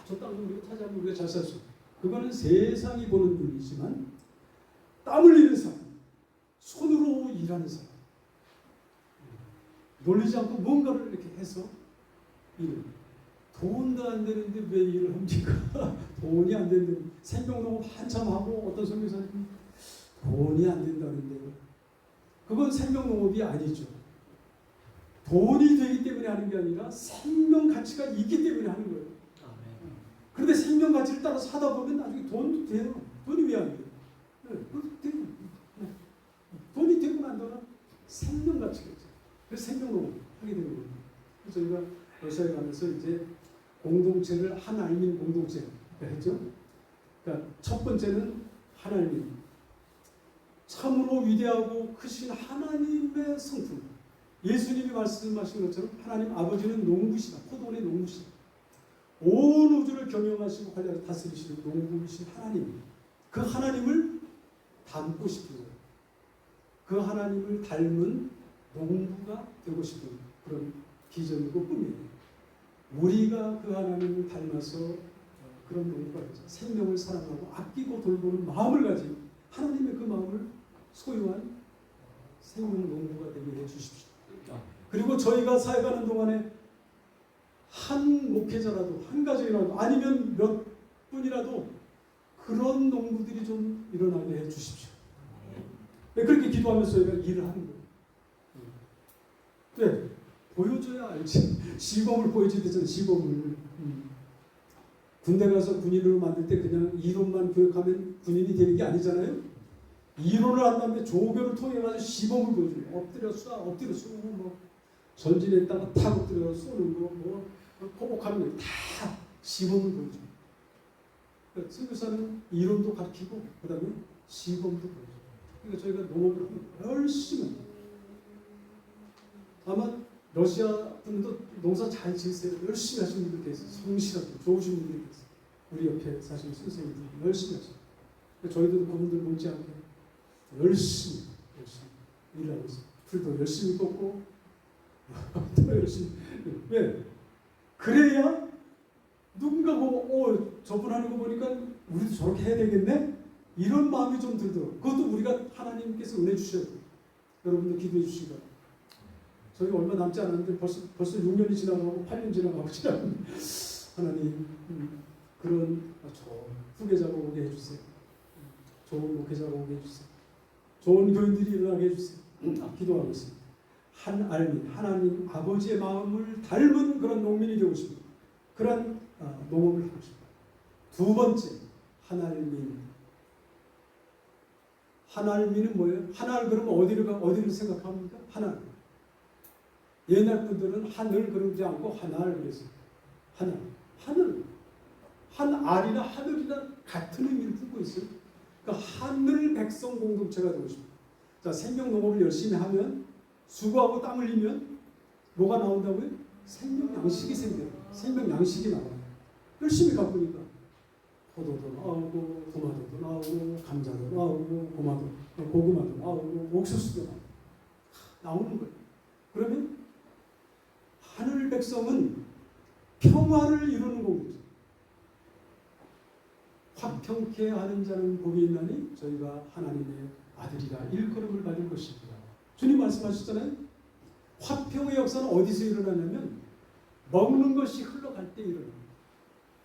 F: 저 땅을 우리가 차지하면 우리가 잘 살 수 있고. 그거는 세상이 보는 눈이지만 땀 흘리는 사람, 손으로 일하는 사람, 놀리지 않고 뭔가를 이렇게 해서 일을. 돈도 안 되는데 왜 일을 합니까? 돈이 안 된다는 생명농업 한참 하고 어떤 선교사님 돈이 안 된다는데요. 그건 생명농업이 아니죠. 돈이 되기 때문에 하는 게 아니라 생명 가치가 있기 때문에 하는 거예요. 그런데 생명 가치를 따라서 하다 보면 나중에 돈도 돼요. 돈이 왜 안 돼요? 돈이 되고 난 다음에 생명 가치가 있죠. 그래서 생명농업 하게 되는 거예요. 그래서 저희가 러시아에 가면서 이제 공동체를 하나님인 공동체 했죠. 그러니까 첫 번째는 하나님, 참으로 위대하고 크신 하나님의 성품. 예수님이 말씀하신 것처럼 하나님 아버지는 농부시다. 포도원의 농부시다. 온 우주를 경영하시고 관리하고 다스리시는 농부이신 하나님. 그 하나님을 닮고 싶은 거예요. 그 하나님을 닮은 농부가 되고 싶은 그런 비전이고 꿈이에요. 우리가 그 하나님을 닮아서 그런 농부가 되죠. 생명을 사랑하고 아끼고 돌보는 마음을 가진 하나님의 그 마음을 소유한 생명 농부가 되게 해주십시오. 그리고 저희가 사역하는 동안에 한 목회자라도 한 가정이라도 아니면 몇 분이라도 그런 농부들이 좀 일어나게 해주십시오. 그렇게 기도하면서 저희가 일을 하는 거예요. 네, 보여줘야 알지. 시범을 보여줘야 되잖아요. 시범을. 군대 가서 군인으로 만들 때 그냥 이론만 교육하면 군인이 되는 게 아니잖아요. 이론을 한 다음에 조교를 통해 가지고 시범을 보여줘요. 엎드려 쏴, 엎드려 쏘고 뭐 전진했다가 탁 엎드려 쏘는 거, 뭐 포복하는 거 다 시범을 보여줘요. 그러니까 선교사는 이론도 가르치고 그다음에 시범도 보여줘요. 그러니까 저희가 농업을 열심히 아마 러시아 분들도 농사 잘 지으세요. 열심히 하시는 분들 계세요. 성실하고 좋으신 분들이 계세요. 우리 옆에 사시는 선생님들 열심히 하세요. 저희도 그분들 못지않게 열심히 일을 하고 있어요. 풀도 열심히 꺾고 또 열심히. 왜? 그래야 누군가 보고 저분 하는 거 보니까 우리도 저렇게 해야 되겠네? 이런 마음이 좀 들더라고요. 그것도 우리가 하나님께서 은혜 주셔야 돼요. 여러분도 기도해 주시기 바랍니다. 저희 얼마 남지 않았는데 벌써 6년이 지나가고 8년 지나가고 하나님 그런 좋은 후계자가 오게 해주세요. 좋은 목회자가 오게 해주세요. 좋은 교인들이 일어나게 해주세요. 기도하고 있습니다. 하나님 아버지의 마음을 닮은 그런 농민이 되고 싶습니다. 그런 농업을 하고 싶어요. 두 번째, 하나님은 뭐예요? 하나님 그러면 어디를 생각합니까? 하나님. 옛날 분들은 하늘 그러지 않고 하나를 그랬어요. 하늘. 한 알이나 하늘이나 같은 의미를 품고 있어요. 그러니까 하늘 백성 공동체가 되고 싶어요. 자, 생명 농업을 열심히 하면 수고하고 땀 흘리면 뭐가 나온다고요? 생명 양식이 생겨요. 생명 양식이 나와요. 열심히 가보니까 포도도 나오고 토마토도 나오고 감자도 나오고 고구마도 나오고 나오고 옥수수도 나오는 거예요. 그러면 하늘 백성은 평화를 이루는 거죠. 화평케 하는 자는 복이 있나니 저희가 하나님의 아들이라 일컬음을 받을 것입니다. 주님 말씀하셨잖아요. 화평의 역사는 어디서 일어나냐면 먹는 것이 흘러갈 때 일어나요.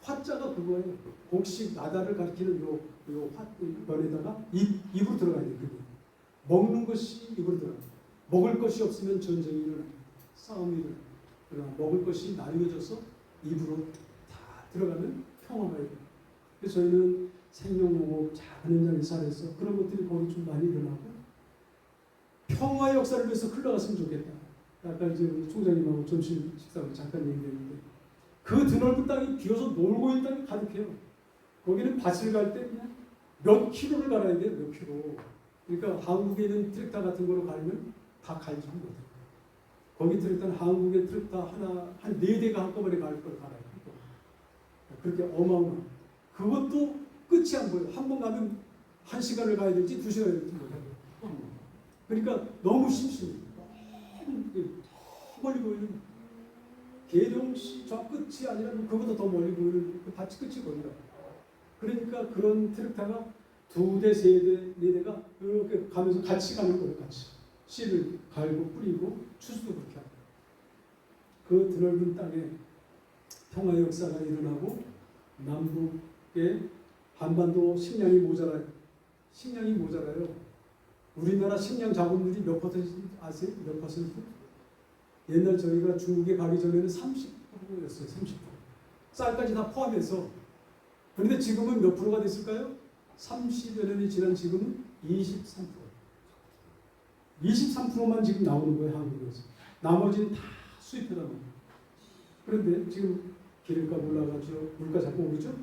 F: 화자가 그거예요. 곡식 나다를 가리키는 요 화면에다가 입으로 들어가야 돼요. 그게. 먹는 것이 입으로 들어가요. 먹을 것이 없으면 전쟁이 일어나요. 싸움이 일어나요. 그러나 먹을 것이 나뉘어져서 입으로 다 들어가면 평화가 일어나요. 그래서 저희는 생명농업 작은 현장에 살아서 그런 것들이 거기 좀 많이 일어나고 평화의 역사를 위해서 흘러갔으면 좋겠다. 아까 이제 우리 총장님하고 점심 식사를 잠깐 얘기했는데 그 드넓은 땅이 비어서 놀고 있는 땅이 가득해요. 거기는 밭을 갈 때 그냥 몇 킬로를 갈아야 돼요. 몇 킬로. 그러니까 한국에 있는 트랙터 같은 거로 갈면 다 갈지 못해요. 거기 트랙터는 한국의 트랙터 한 4대가 한꺼번에 갈 걸 갈아요. 그렇게 어마어마한. 그것도 끝이 안 보여요. 한 번 가면 1시간을 가야 될지 2시간을 가야 될지 못해요. 그러니까 너무 심심해요. 너무 멀리 보이는 계룡시 저 끝이 아니라 그보다 더 멀리 보이는 그 밭이 끝이 거기다. 그러니까 그런 트랙터가 2대, 3대, 4대가 이렇게 가면서 같이 가는 거예요. 같이. 씨를 갈고 뿌리고 추수도 그렇게 하고. 그 드넓은 땅에 평화의 역사가 일어나고 남북의 한반도 식량이 모자라요. 식량이 모자라요. 우리나라 식량 자본들이 몇 퍼센트 아세요? 몇 퍼센트? 옛날 저희가 중국에 가기 전에는 30%였어요. 30%. 쌀까지 다 포함해서. 그런데 지금은 몇 프로가 됐을까요? 30여 년이 지난 지금은 23%. 23%만 지금 나오는 거예요. 한국에서. 나머지는 다 수입해다 놓은 거예요. 그런데 지금 기름값 올라가죠. 물가 자꾸 오르죠.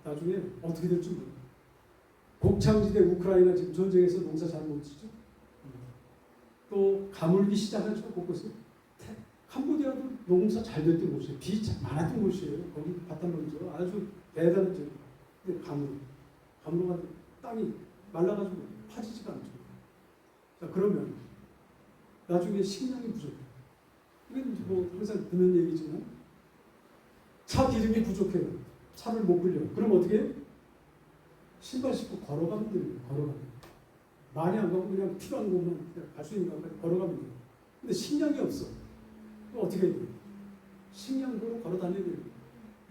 F: 나중에 어떻게 될지 모르겠어요. 곡창지대 우크라이나 지금 전쟁에서 농사 잘 못 짓죠. 또 가물기 시작하죠. 곳곳에. 캄보디아도 농사 잘 됐던 곳이에요. 비 많았던 곳이에요. 거기 바탕론죠. 아주 대단했죠. 근데 가물가 땅이 말라가지고 파지지가 않죠. 자, 그러면 나중에 식량이 부족해요. 이건 뭐 항상 듣는 얘기지만 차 기름이 부족해요. 차를 못 끌려. 그럼 어떻게 해요? 신발 신고 걸어가면 돼요. 걸어가면. 많이 안 가고 그냥 필요한 곳만 갈 수 있는 곳만 걸어가면 돼요. 근데 식량이 없어. 그럼 어떻게 해야 돼요? 식량으로 걸어 다녀야 돼요.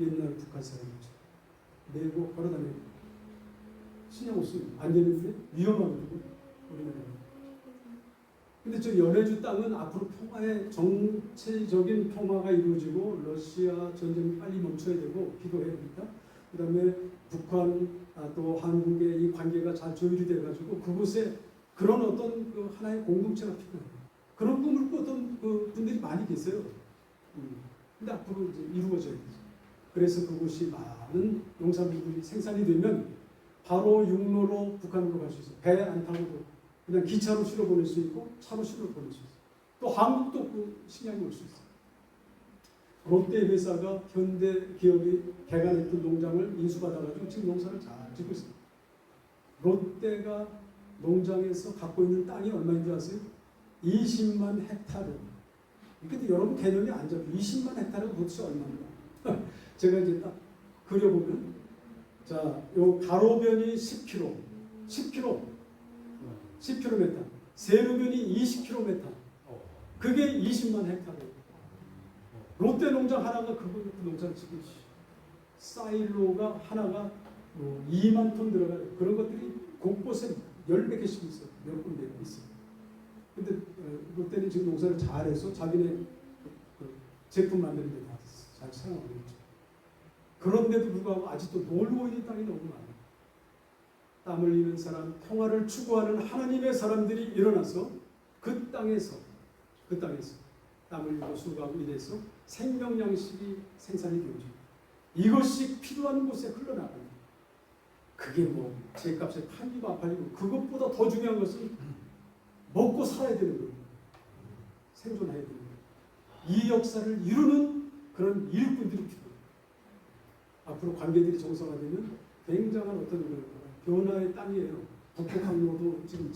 F: 옛날 북한 사람이죠. 내고 걸어 다녀야 돼요. 식량 없으면 안 되는데 위험하거든요. 우리나라는. 근데 저 연해주 땅은 앞으로 평화의 정체적인 평화가 이루어지고 러시아 전쟁이 빨리 멈춰야 되고 기도해야 됩니다. 그 다음에 북한 또 한국의 이 관계가 잘 조율이 돼가지고 그곳에 그런 어떤 그 하나의 공동체가 필요해요. 그런 꿈을 꾸던 그 분들이 많이 계세요. 근데 앞으로 이제 이루어져야 되죠. 그래서 그곳이 많은 농산물들이 생산이 되면 바로 육로로 북한으로 갈 수 있어요. 배 안 타고도 그냥 기차로 실어 보낼 수 있고 차로 실어 보낼 수 있어요. 또 한국도 그 식량이 올 수 있어요. 롯데 회사가 현대 기업이 개간했던 농장을 인수받아가지고 지금 농사를 잘 짓고 있습니다. 롯데가 농장에서 갖고 있는 땅이 얼마인 줄 아세요? 20만 헥타르. 근데 여러분 개념이 안 잡혀요. 20만 헥타르가 도대체 얼마인가? 제가 이제 딱 그려보면 자, 요 가로변이 10km, 10km, 세로변이 20km. 그게 20만 헥타르예요. 롯데 농장 하나가 그 농장 지금 사일로가 하나가 2만 톤 들어가요. 그런 것들이 곳곳에 10몇 개씩 있어요. 몇 군데 있어요. 근데 롯데는 지금 농사를 잘해서 자기네 제품 만드는 데 다 잘 사용하고 있죠. 그런데도 불구하고 아직도 놀고 있는 땅이 너무 많아요. 땀 흘리는 사람, 평화를 추구하는 하나님의 사람들이 일어나서 그 땅에서 땀 흘리고 수고하고 이래서 생명 양식이 생산이 되죠. 이것이 필요한 곳에 흘러나갑니다. 그게 뭐 제값에 팔리고 안 팔리고 그것보다 더 중요한 것은 먹고 살아야 되는 거예요. 생존해야 되는 거예요. 이 역사를 이루는 그런 일꾼들이 필요해요. 앞으로 관계들이 정상화되면 굉장한 어떤 변화의 땅이에요. 북북 항로도 지금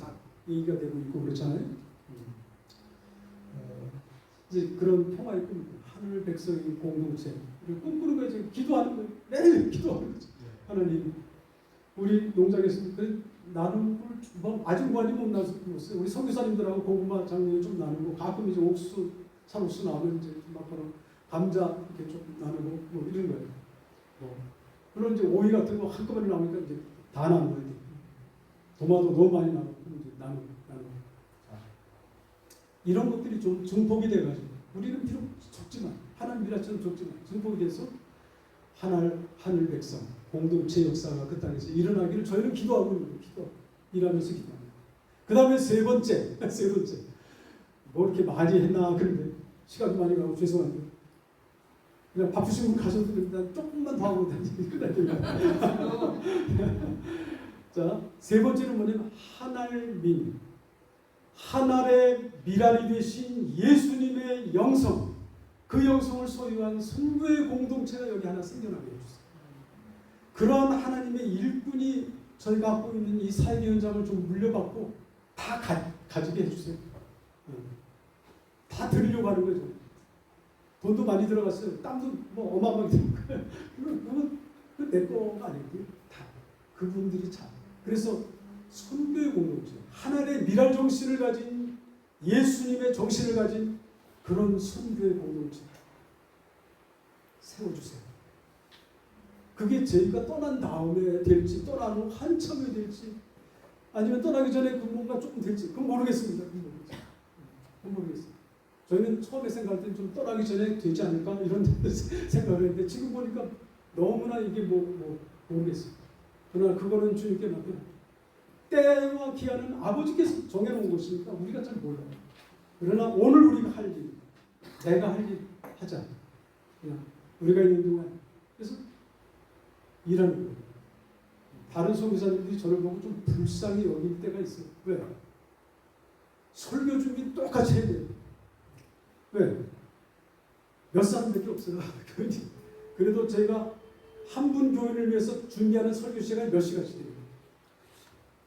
F: 얘기가 되고 있고 그렇잖아요. 이제 그런 평화의 꿈, 하늘 백성의 공동체 꿈꾸는 거예요. 지금 기도하는 거예요. 매일 기도하는 거죠. 하나님, 우리 농장에서 나눔을 뭐 아직 많이 못 나눴어요. 우리 선교사님들하고 고구마 장례 좀 나누고 가끔 이제 옥수, 쌀옥수 나오면 이제 막 그런 감자 이렇게 좀 나누고 뭐 이런 거예요. 물론 이제 오이 같은 거 한꺼번에 나오니까 이제 다 나눠야 돼. 도마도 너무 많이 나누고 이제 나누고. 이런 것들이 좀 증폭이 돼가지고 우리는 비록 적지만 하나님 일하처럼 적지만 증폭이 돼서 하늘 백성 공동체 역사가 그 땅에서 일어나기를 저희는 기도하고 있는 거예요. 일하면서 기도합니다. 그 다음에 세 번째 뭐 이렇게 많이 했나 그런데 시간도 많이 가고 죄송한데 그냥 바쁘신 분 가셔도 됩니다. 조금만 더 하고 다니니까. 자, 세 번째는 뭐냐면 하나님 하늘의 미랄이 되신 예수님의 영성, 그 영성을 소유한 선교의 공동체가 여기 하나 생겨나게 해주세요. 그런 하나님의 일꾼이 저희가 갖고 있는 이 사역의 현장을 좀 물려받고 다 가지게 해주세요. 다 드리려고 하는 거죠. 돈도 많이 들어갔어요. 땀도 뭐 어마어마하게 들어가요. 그건 내 거가 아니고요. 다 그분들이 참. 그래서 선교의 공동체, 하나님의 미랄 정신을 가진 예수님의 정신을 가진 그런 선교의 공동체 세워주세요. 그게 저희가 떠난 다음에 될지 떠난 후 한참에 될지 아니면 떠나기 전에 그 뭔가 조금 될지 그건 모르겠습니다. 그건 모르겠어요. 저희는 처음에 생각할 때는 좀 떠나기 전에 되지 않을까 이런 생각을 했는데 지금 보니까 너무나 이게 모르겠어요. 그러나 그거는 주님께 맡겨요. 때와 기한은 아버지께서 정해놓은 것이니까 우리가 잘 몰라요. 그러나 오늘 우리가 할 일, 내가 할 일 하자. 그냥 우리가 있는 동안 그래서 일하는 거예요. 다른 선교사님들이 저를 보고 좀 불쌍히 여길 때가 있어요. 왜? 설교 준비 똑같이 해야 돼요. 왜? 몇 사람밖에 없어요. 그래도 제가 한 분 교인을 위해서 준비하는 설교 시간이 몇 시간씩 돼요.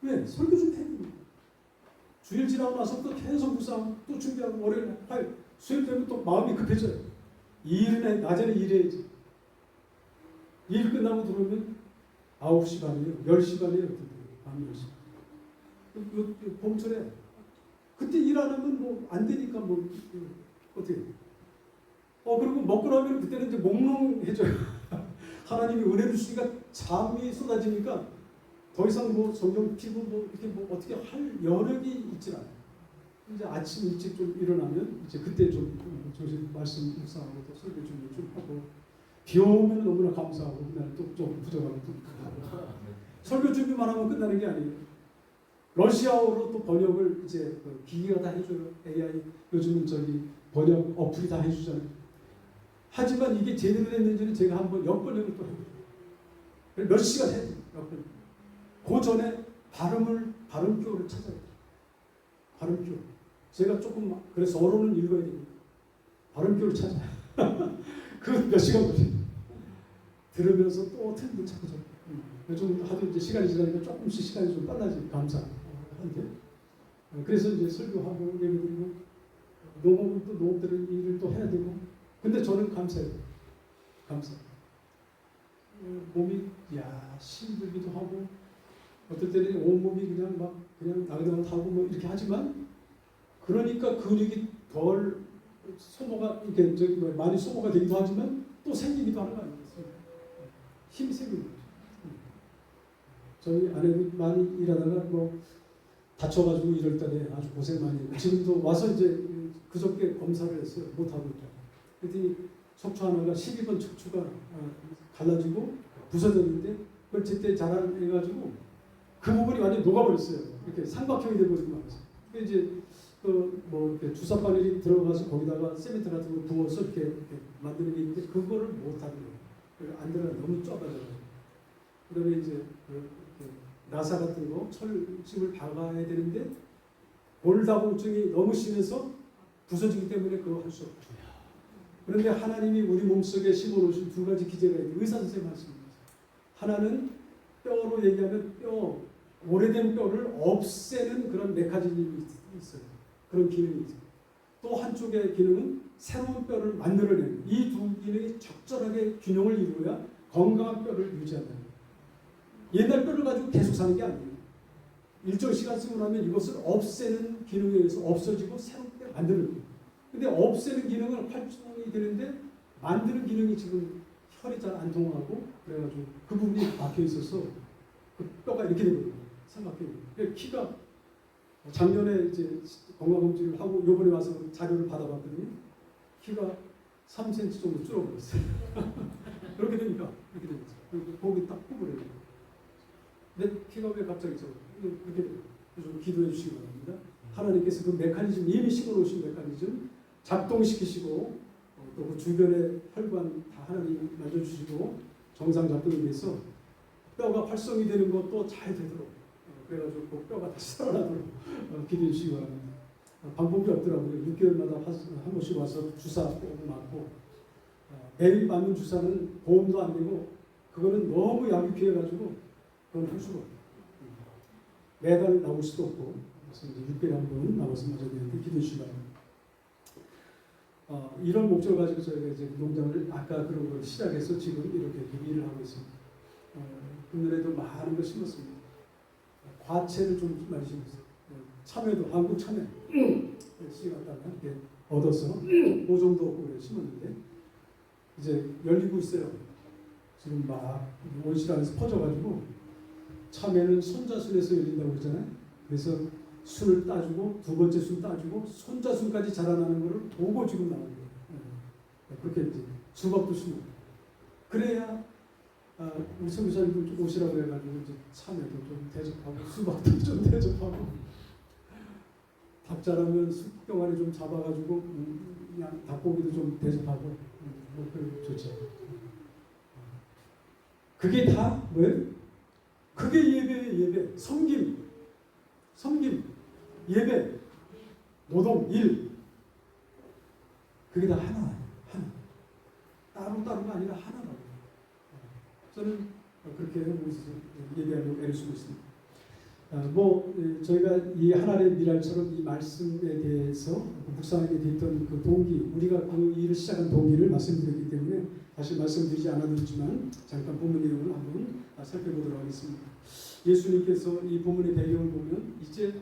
F: 왜? 설교 좀 해야 됩니다. 주일 지나고 나서부터 계속 묵상 또 준비하고 월요일, 화요일, 수요일 되면 또 마음이 급해져요. 일은 낮에는 일해야지. 일 끝나고 들어오면 9시 반이에요. 10시 반이에요. 밤 10시. 봄철에 그때 일 안 하면 뭐 안 되니까 뭐 어떻게 그리고 먹고 나면 그때는 이제 몽롱해져요. 하나님이 은혜 주시니까 잠이 쏟아지니까 더 이상 뭐 성경 피고 뭐 이렇게 뭐 어떻게 할 여력이 있질 않아요. 이제 아침 일찍 좀 일어나면 이제 그때 좀 정신 말씀 묵상하고 또 설교 준비 좀 하고 비 오면 너무나 감사하고 그날 또 좀 부족하고 또 하고 설교 준비만 하면 끝나는 게 아니에요. 러시아어로 또 번역을 이제 기계가 다 해줘요. AI 요즘은 저기 번역 어플이 다 해주잖아요. 하지만 이게 제대로 됐는지는 제가 한번 역번역을 또 해요. 몇 시간 해요. 역번역. 그 전에 발음표를 찾아야 돼요. 발음표. 제가 조금 그래서 어로는 읽어야 됩니다. 발음표를 찾아요. 그 몇 시간 걸려요. 들으면서 또 틀린 걸 찾고 요즘 하도 이제 시간이 지나니까 조금씩 시간이 좀 빨라지고 감사한데 그래서 이제 설교하고 예배드리고 농업은 또 농업들은 일을 또 해야 되고 근데 저는 감사해요. 감사. 몸이 힘들기도 하고 어떨 때는 온몸이 그냥 나긋나긋하고 뭐 이렇게 하지만 그러니까 근육이 덜 소모가 이렇게 많이 소모가 되기도 하지만 또 생기기도 하는 거 아니겠어요? 힘이 생기는 거죠. 저희 아내도 많이 일하다가 뭐 다쳐가지고 이럴 때에 아주 고생 많이 했고 지금도 와서 이제 그저께 검사를 했어요. 못하고 있다고. 그랬더니 척추 하나가 12번 척추가 갈라지고 부서졌는데 그걸 제때 자랑해가지고 그 부분이 완전히 녹아버렸어요. 이렇게 삼각형이 돼버리고 말았어요. 이제 이렇게 주사 바늘이 들어가서 거기다가 세멘트 같은 거 부어서 이렇게 만드는 게 있는데 그거를 못하는 거예요. 안 들어가 너무 좁아져가지고. 그다음에 이제 나사 같은 거 철심을 박아야 되는데 골다공증이 너무 심해서 부서지기 때문에 그거 할 수 없죠. 그런데 하나님이 우리 몸속에 심어놓으신 두 가지 기제가 있는데 의사 선생님 말씀입니다. 하나는 뼈로 얘기하면 뼈 오래된 뼈를 없애는 그런 메커니즘이 있어요. 그런 기능이 있어요. 또 한쪽의 기능은 새로운 뼈를 만들어내는, 이 두 기능이 적절하게 균형을 이루어야 건강한 뼈를 유지한다. 옛날 뼈를 가지고 계속 사는 게 아니에요. 일정 시간 쓰고 나면 이것을 없애는 기능에 의해서 없어지고 새롭게 만드는 거예요. 근데 없애는 기능은 활성이 되는데 만드는 기능이 지금 혈이 잘 안 통하고 그래가지고 그 부분이 막혀 있어서 그 뼈가 이렇게 되거든요. 삼각형이. 키가 작년에 이제 건강검진을 하고 요번에 와서 자료를 받아봤더니 키가 3cm 정도 줄어버렸어요. 그렇게 되니까 이렇게 되는 거죠. 거기 딱 뽑으래요. 내 키가 왜 갑자기 그렇게 돼요? 좀 기도해 주시기 바랍니다. 하나님께서 그 메커니즘, 이미 심어놓으신 메커니즘 작동시키시고 또 그 주변의 혈관 다 하나님 만져주시고 정상 작동에 대해서 뼈가 활성이 되는 것도 잘 되도록 그래가지고 그 뼈가 다시 살아나도록 기도해 주시기 바랍니다. 방법이 없더라고요. 6개월마다 한 번씩 와서 주사 꼭 맞고 매일 맞는 주사는 보험도 안 되고 그거는 너무 약이 귀해가지고 그건 할 수가 없어요. 매달 나올 수도 없고 그래서 이제 6개월에 한 번 나와서 맞아야 되는데 기도해 주시기 바랍니다. 이런 목적을 가지고 저희가 이제 농장을 아까 그런 걸 시작해서 지금 이렇게 일을 하고 있습니다. 금년에도 많은 걸 심었습니다. 과채를 좀 많이 심었어요. 참외도 한국 참외 씨 갖다가 이렇게 얻어서 모종도 없고 그래 심었는데 이제 열리고 있어요. 지금 막 온실 안에서 퍼져가지고 참외는 손자순에서 열린다고 그러잖아요. 그래서 순을 따주고 두 번째 순 따주고 손자순까지 자라나는 것을 보고 지금 나오는 거예요. 그렇게 이제 수박도 심고 그래야 우리 선교사님들 좀 오시라고 해가지고 이제 참외도 좀 대접하고 수박도 좀 대접하고 닭 자라면 숯병아리 좀 잡아가지고 그냥 닭고기도 좀 대접하고 뭐 그런 좋죠. 그게 다 뭐예요? 그게 예배예요. 예배, 섬김, 예배, 노동, 일. 그게 다 하나. 따로가 아니라 하나라고. 저는 그렇게 하고 있어서 예배하려고 애를 쓰고 있습니다. 저희가 이 하나의 미랄처럼 이 말씀에 대해서 묵상하게 됐던 그 동기, 우리가 그 일을 시작한 동기를 말씀드렸기 때문에 다시 말씀드리지 않아도 되지만 잠깐 본문 내용을 한번 살펴보도록 하겠습니다. 예수님께서 이 본문의 배경을 보면 이제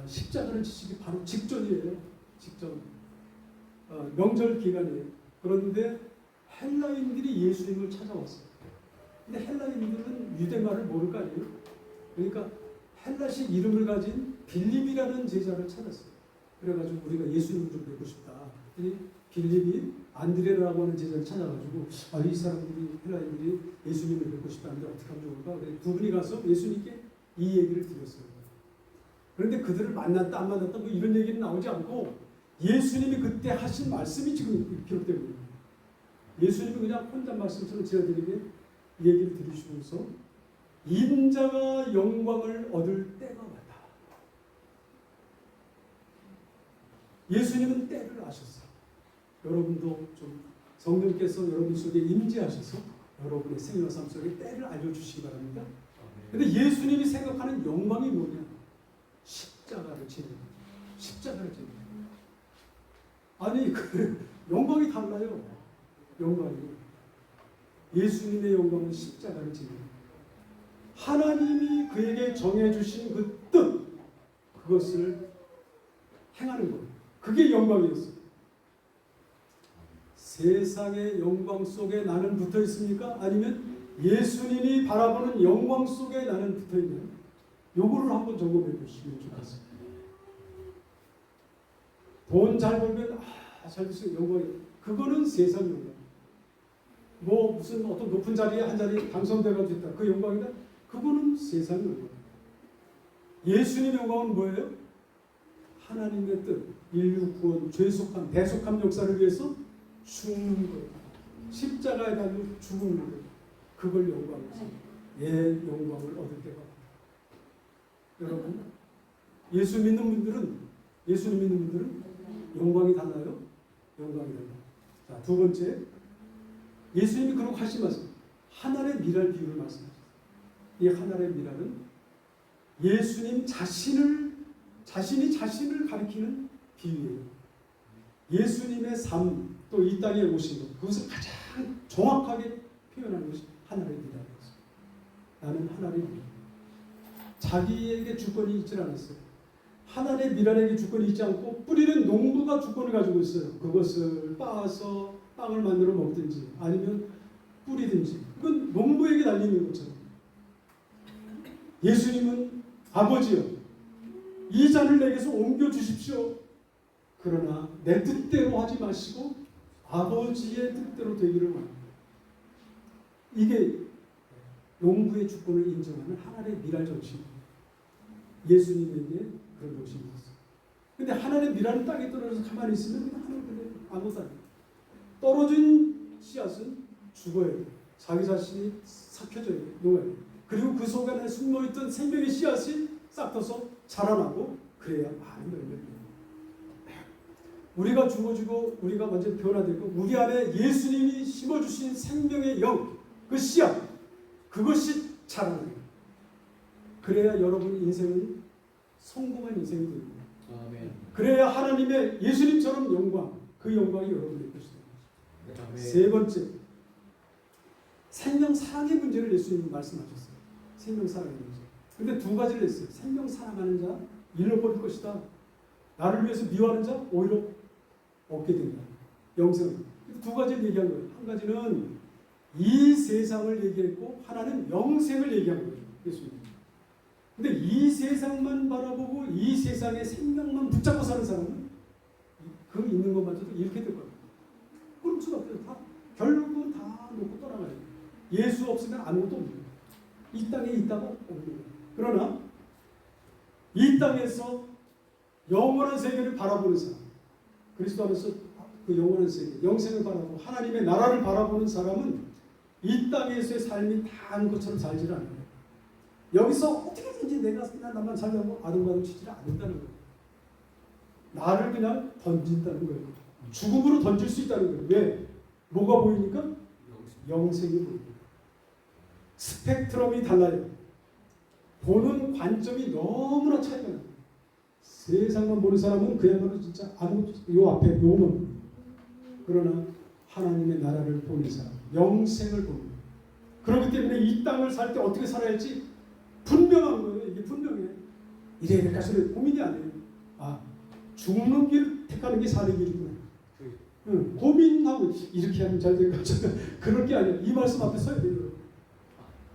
F: 십자가를 지시기 바로 직전이에요. 직전. 명절 기간이에요. 그런데 헬라인들이 예수님을 찾아왔어요. 근데 헬라인들은 유대말을 모를 거 아니에요? 그러니까 헬라식 이름을 가진 빌립이라는 제자를 찾았어요. 그래가지고 우리가 예수님을 좀 뵙고 싶다. 빌립이 안드레라고 하는 제자를 찾아가지고 이 사람들이 헬라인들이 예수님을 뵙고 싶다는데 어떻게 하면 좋을까? 그래서 두 분이 가서 예수님께 이 얘기를 드렸어요. 그런데 그들을 만났다 안 만났다 뭐 이런 얘기는 나오지 않고 예수님이 그때 하신 말씀이 지금 기록되고 있는 거예요. 예수님이 그냥 혼자 말씀처럼 제자들에게 얘기를 들으시면서 인자가 영광을 얻을 때가 왔다. 예수님은 때를 아셨어요. 여러분도 좀 성령께서 여러분 속에 임재하셔서 여러분의 생애와 삶 속에 때를 알려주시기 바랍니다. 그런데 예수님이 생각하는 영광이 뭐냐? 십자가를 지는 거예요. 십자가를 지는 거예요. 아니 그 영광이 달라요. 영광이. 예수님의 영광은 십자가를 지는 거예요. 하나님이 그에게 정해주신 그 뜻, 그것을 행하는 거예요. 그게 영광이었어요. 세상의 영광 속에 나는 붙어 있습니까? 아니면 예수님이 바라보는 영광 속에 나는 붙어 있나요? 요거를 한번 점검해 보시면 좋겠습니다. 돈 잘 벌면 잘 됐어요. 영광이. 그거는 세상 영광. 뭐 무슨 어떤 높은 자리에 한 자리 당선돼가지고 있다. 그 영광이다. 그거는 세상 영광. 예수님의 영광은 뭐예요? 하나님의 뜻, 인류 구원, 죄속함, 대속함 역사를 위해서 죽는 거예요. 십자가에 달려 죽은 거예요. 그걸 영광이죠. 영광을 얻을 때가. 여러분, 예수님 믿는 분들은 영광이 달라요? 영광이 달라요. 자, 두 번째, 예수님이 그러고 하신 말씀, 하늘의 미랄 비유를 말씀하셨어요. 이 하나의 미랄은 예수님 자신이 자신을 가리키는 비유예요. 예수님의 삶, 또 이 땅에 오신 것, 그것을 가장 정확하게 표현하는 것이 하나의 미랄이었어요. 나는 하나의 미랄. 자기에게 주권이 있지 않았어요. 하나의 미랄에게 주권이 있지 않고 뿌리는 농부가 주권을 가지고 있어요. 그것을 빻아서 빵을 만들어 먹든지 아니면 뿌리든지, 그건 농부에게 달리는 것처럼. 예수님은 아버지여, 이 잔을 내게서 옮겨 주십시오. 그러나 내 뜻대로 하지 마시고 아버지의 뜻대로 되기를 원합니다. 이게 농부의 주권을 인정하는 하나의 미랄 정신입니다. 예수님에게 그런 정신이 있었어요. 근데 하나의 미랄은 땅에 떨어져서 가만히 있으면 그냥 하나님께 아무것도 아니에요. 떨어진 씨앗은 죽어야 돼요. 자기 자신이 삭혀져야 돼요. 녹아야 돼요. 그리고 그 속에 숨어있던 생명의 씨앗이 싹터서 자라나고 그래야 많은 열매를 맺어요. 우리가 죽어지고 우리가 완전 변화되고 우리 안에 예수님이 심어주신 생명의 영, 그 씨앗, 그것이 자라나는 거예요. 그래야 여러분 인생은 성공한 인생이 됩니다.
B: 아멘.
F: 그래야 하나님의 예수님처럼 영광, 그 영광이 여러분의 것이 됩니다.
B: 아멘.
F: 세 번째, 생명 사랑의 문제를 예수님이 말씀하셨어요. 생명 사랑의 문제. 근데 두 가지를 했어요. 생명 사랑하는 자 잃어버릴 것이다. 나를 위해서 미워하는 자 오히려 얻게 된다. 영생. 두 가지를 얘기한 거예요. 한 가지는 이 세상을 얘기했고 하나는 영생을 얘기한 거예요. 예수님. 근데 이 세상만 바라보고 이 세상의 생명만 붙잡고 사는 사람은 그 있는 것마저도 이렇게 될 거예요. 그럴 수밖에 없어요. 결국은 다 놓고 떠나가요. 예수 없으면 아무것도 없는 거예요. 이 땅에 있다가 없는 거예요. 그러나 이 땅에서 영원한 세계를 바라보는 사람, 그리스도 안에서 그 영원한 세계, 영생을 바라보고 하나님의 나라를 바라보는 사람은 이 땅에서의 삶이 다한 것처럼 살지를 않아요. 여기서 어떻게든지 내가 나만 살려고 아둥바둥 치지를 않는다는 거예요. 나를 그냥 던진다는 거예요. 죽음으로 던질 수 있다는 거예요. 왜? 뭐가 보이니까? 영생이 보입니다. 스펙트럼이 달라요. 보는 관점이 너무나 차이가 나요. 세상만 보는 사람은 그야말로 진짜 아무것도 요 앞에 요만. 그러나 하나님의 나라를 보는 사람, 영생을 보는 거예요. 그렇기 때문에 이 땅을 살 때 어떻게 살아야 할지 분명한 거예요. 이게 분명해. 이래야 될까 소리 고민이 안 해요. 아, 죽는 길 택하는 게 사는 길이구나. 응, 고민하고 이렇게 하면 잘 될 것 같잖아요. 그럴 게 아니야. 이 말씀 앞에 서야 돼요.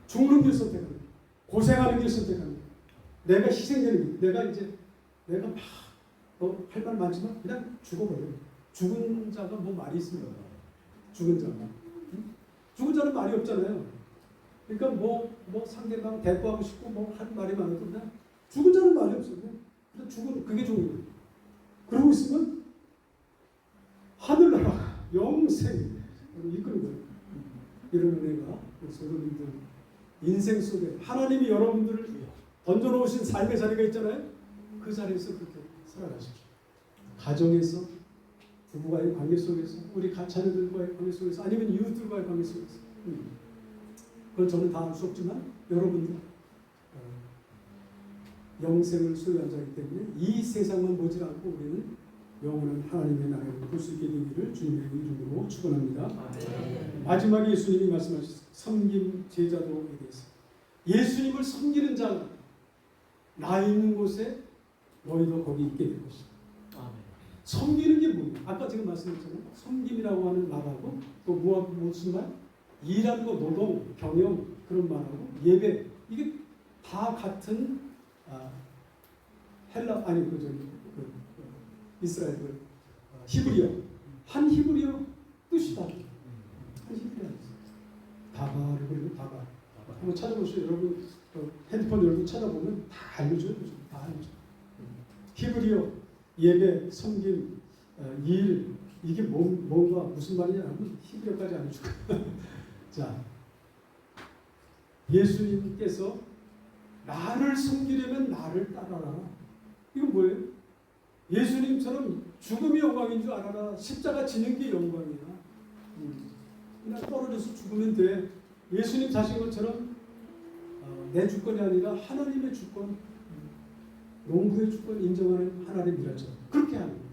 F: 죽는 길 선택하는 거예요. 고생하는 길 선택하는 거예요. 내가 희생되는 길. 내가 막 할 말 많지만 그냥 죽어버려요. 죽은 자가 뭐 말이 있습니까? 죽은 자가. 응? 죽은 자는 말이 없잖아요. 그러니까 뭐 상대방 대꾸하고 싶고 뭐 할 말이 많아도 그냥 죽은 자는 말이 없어요. 그냥 죽은 그게 좋은 거예요. 그러고 있으면 하늘나라 영생 이끄는 거예요. 이런 은혜가 여러분들 인생 속에 하나님이 여러분들을 던져놓으신 삶의 자리가 있잖아요. 그 자리에서 그렇게 살아가십시오. 가정에서 부부와의 관계 속에서 우리 자녀들과의 관계 속에서 아니면 이웃들과의 관계 속에서 그건 저는 다 알 수 없지만 여러분들 영생을 소유한 자이기 때문에 이 세상만 보지 않고 우리는 영원한 하나님의 나라를 볼 수 있게 되기를 주님의 이름으로 축원합니다. 마지막에 예수님이 말씀하신 섬김 제자도에 대해서 예수님을 섬기는 자가 나 있는 곳에 너희도 거기 있게 될 것이다. 섬기는 게 뭐예요? 아까 제가 말씀드렸잖아요. 섬김이라고 하는 말하고 또 무슨 말? 일하는 거, 노동, 경영 그런 말하고 예배 이게 다 같은 헬라 아니 이스라엘 히브리어 한 히브리어 뜻이다. 한 히브리어 다바를 그리고 다바 한번 찾아보시죠. 여러분 핸드폰 여러분 찾아보면 다 알려줘요. 다 알려줘요. 히브리어 예배, 섬김, 일 이게 뭔가 무슨 말이냐 하면 히브리어까지 알려주고 자 예수님께서 나를 섬기려면 나를 따라라. 이건 뭐예요? 예수님처럼 죽음이 영광인 줄 알아라. 십자가 지는 게 영광이야. 그냥 떨어져서 죽으면 돼. 예수님 자신 것처럼 내 주권이 아니라 하나님의 주권, 농부의 주권 인정하는 하나님이라죠. 그렇게 하는 거예요.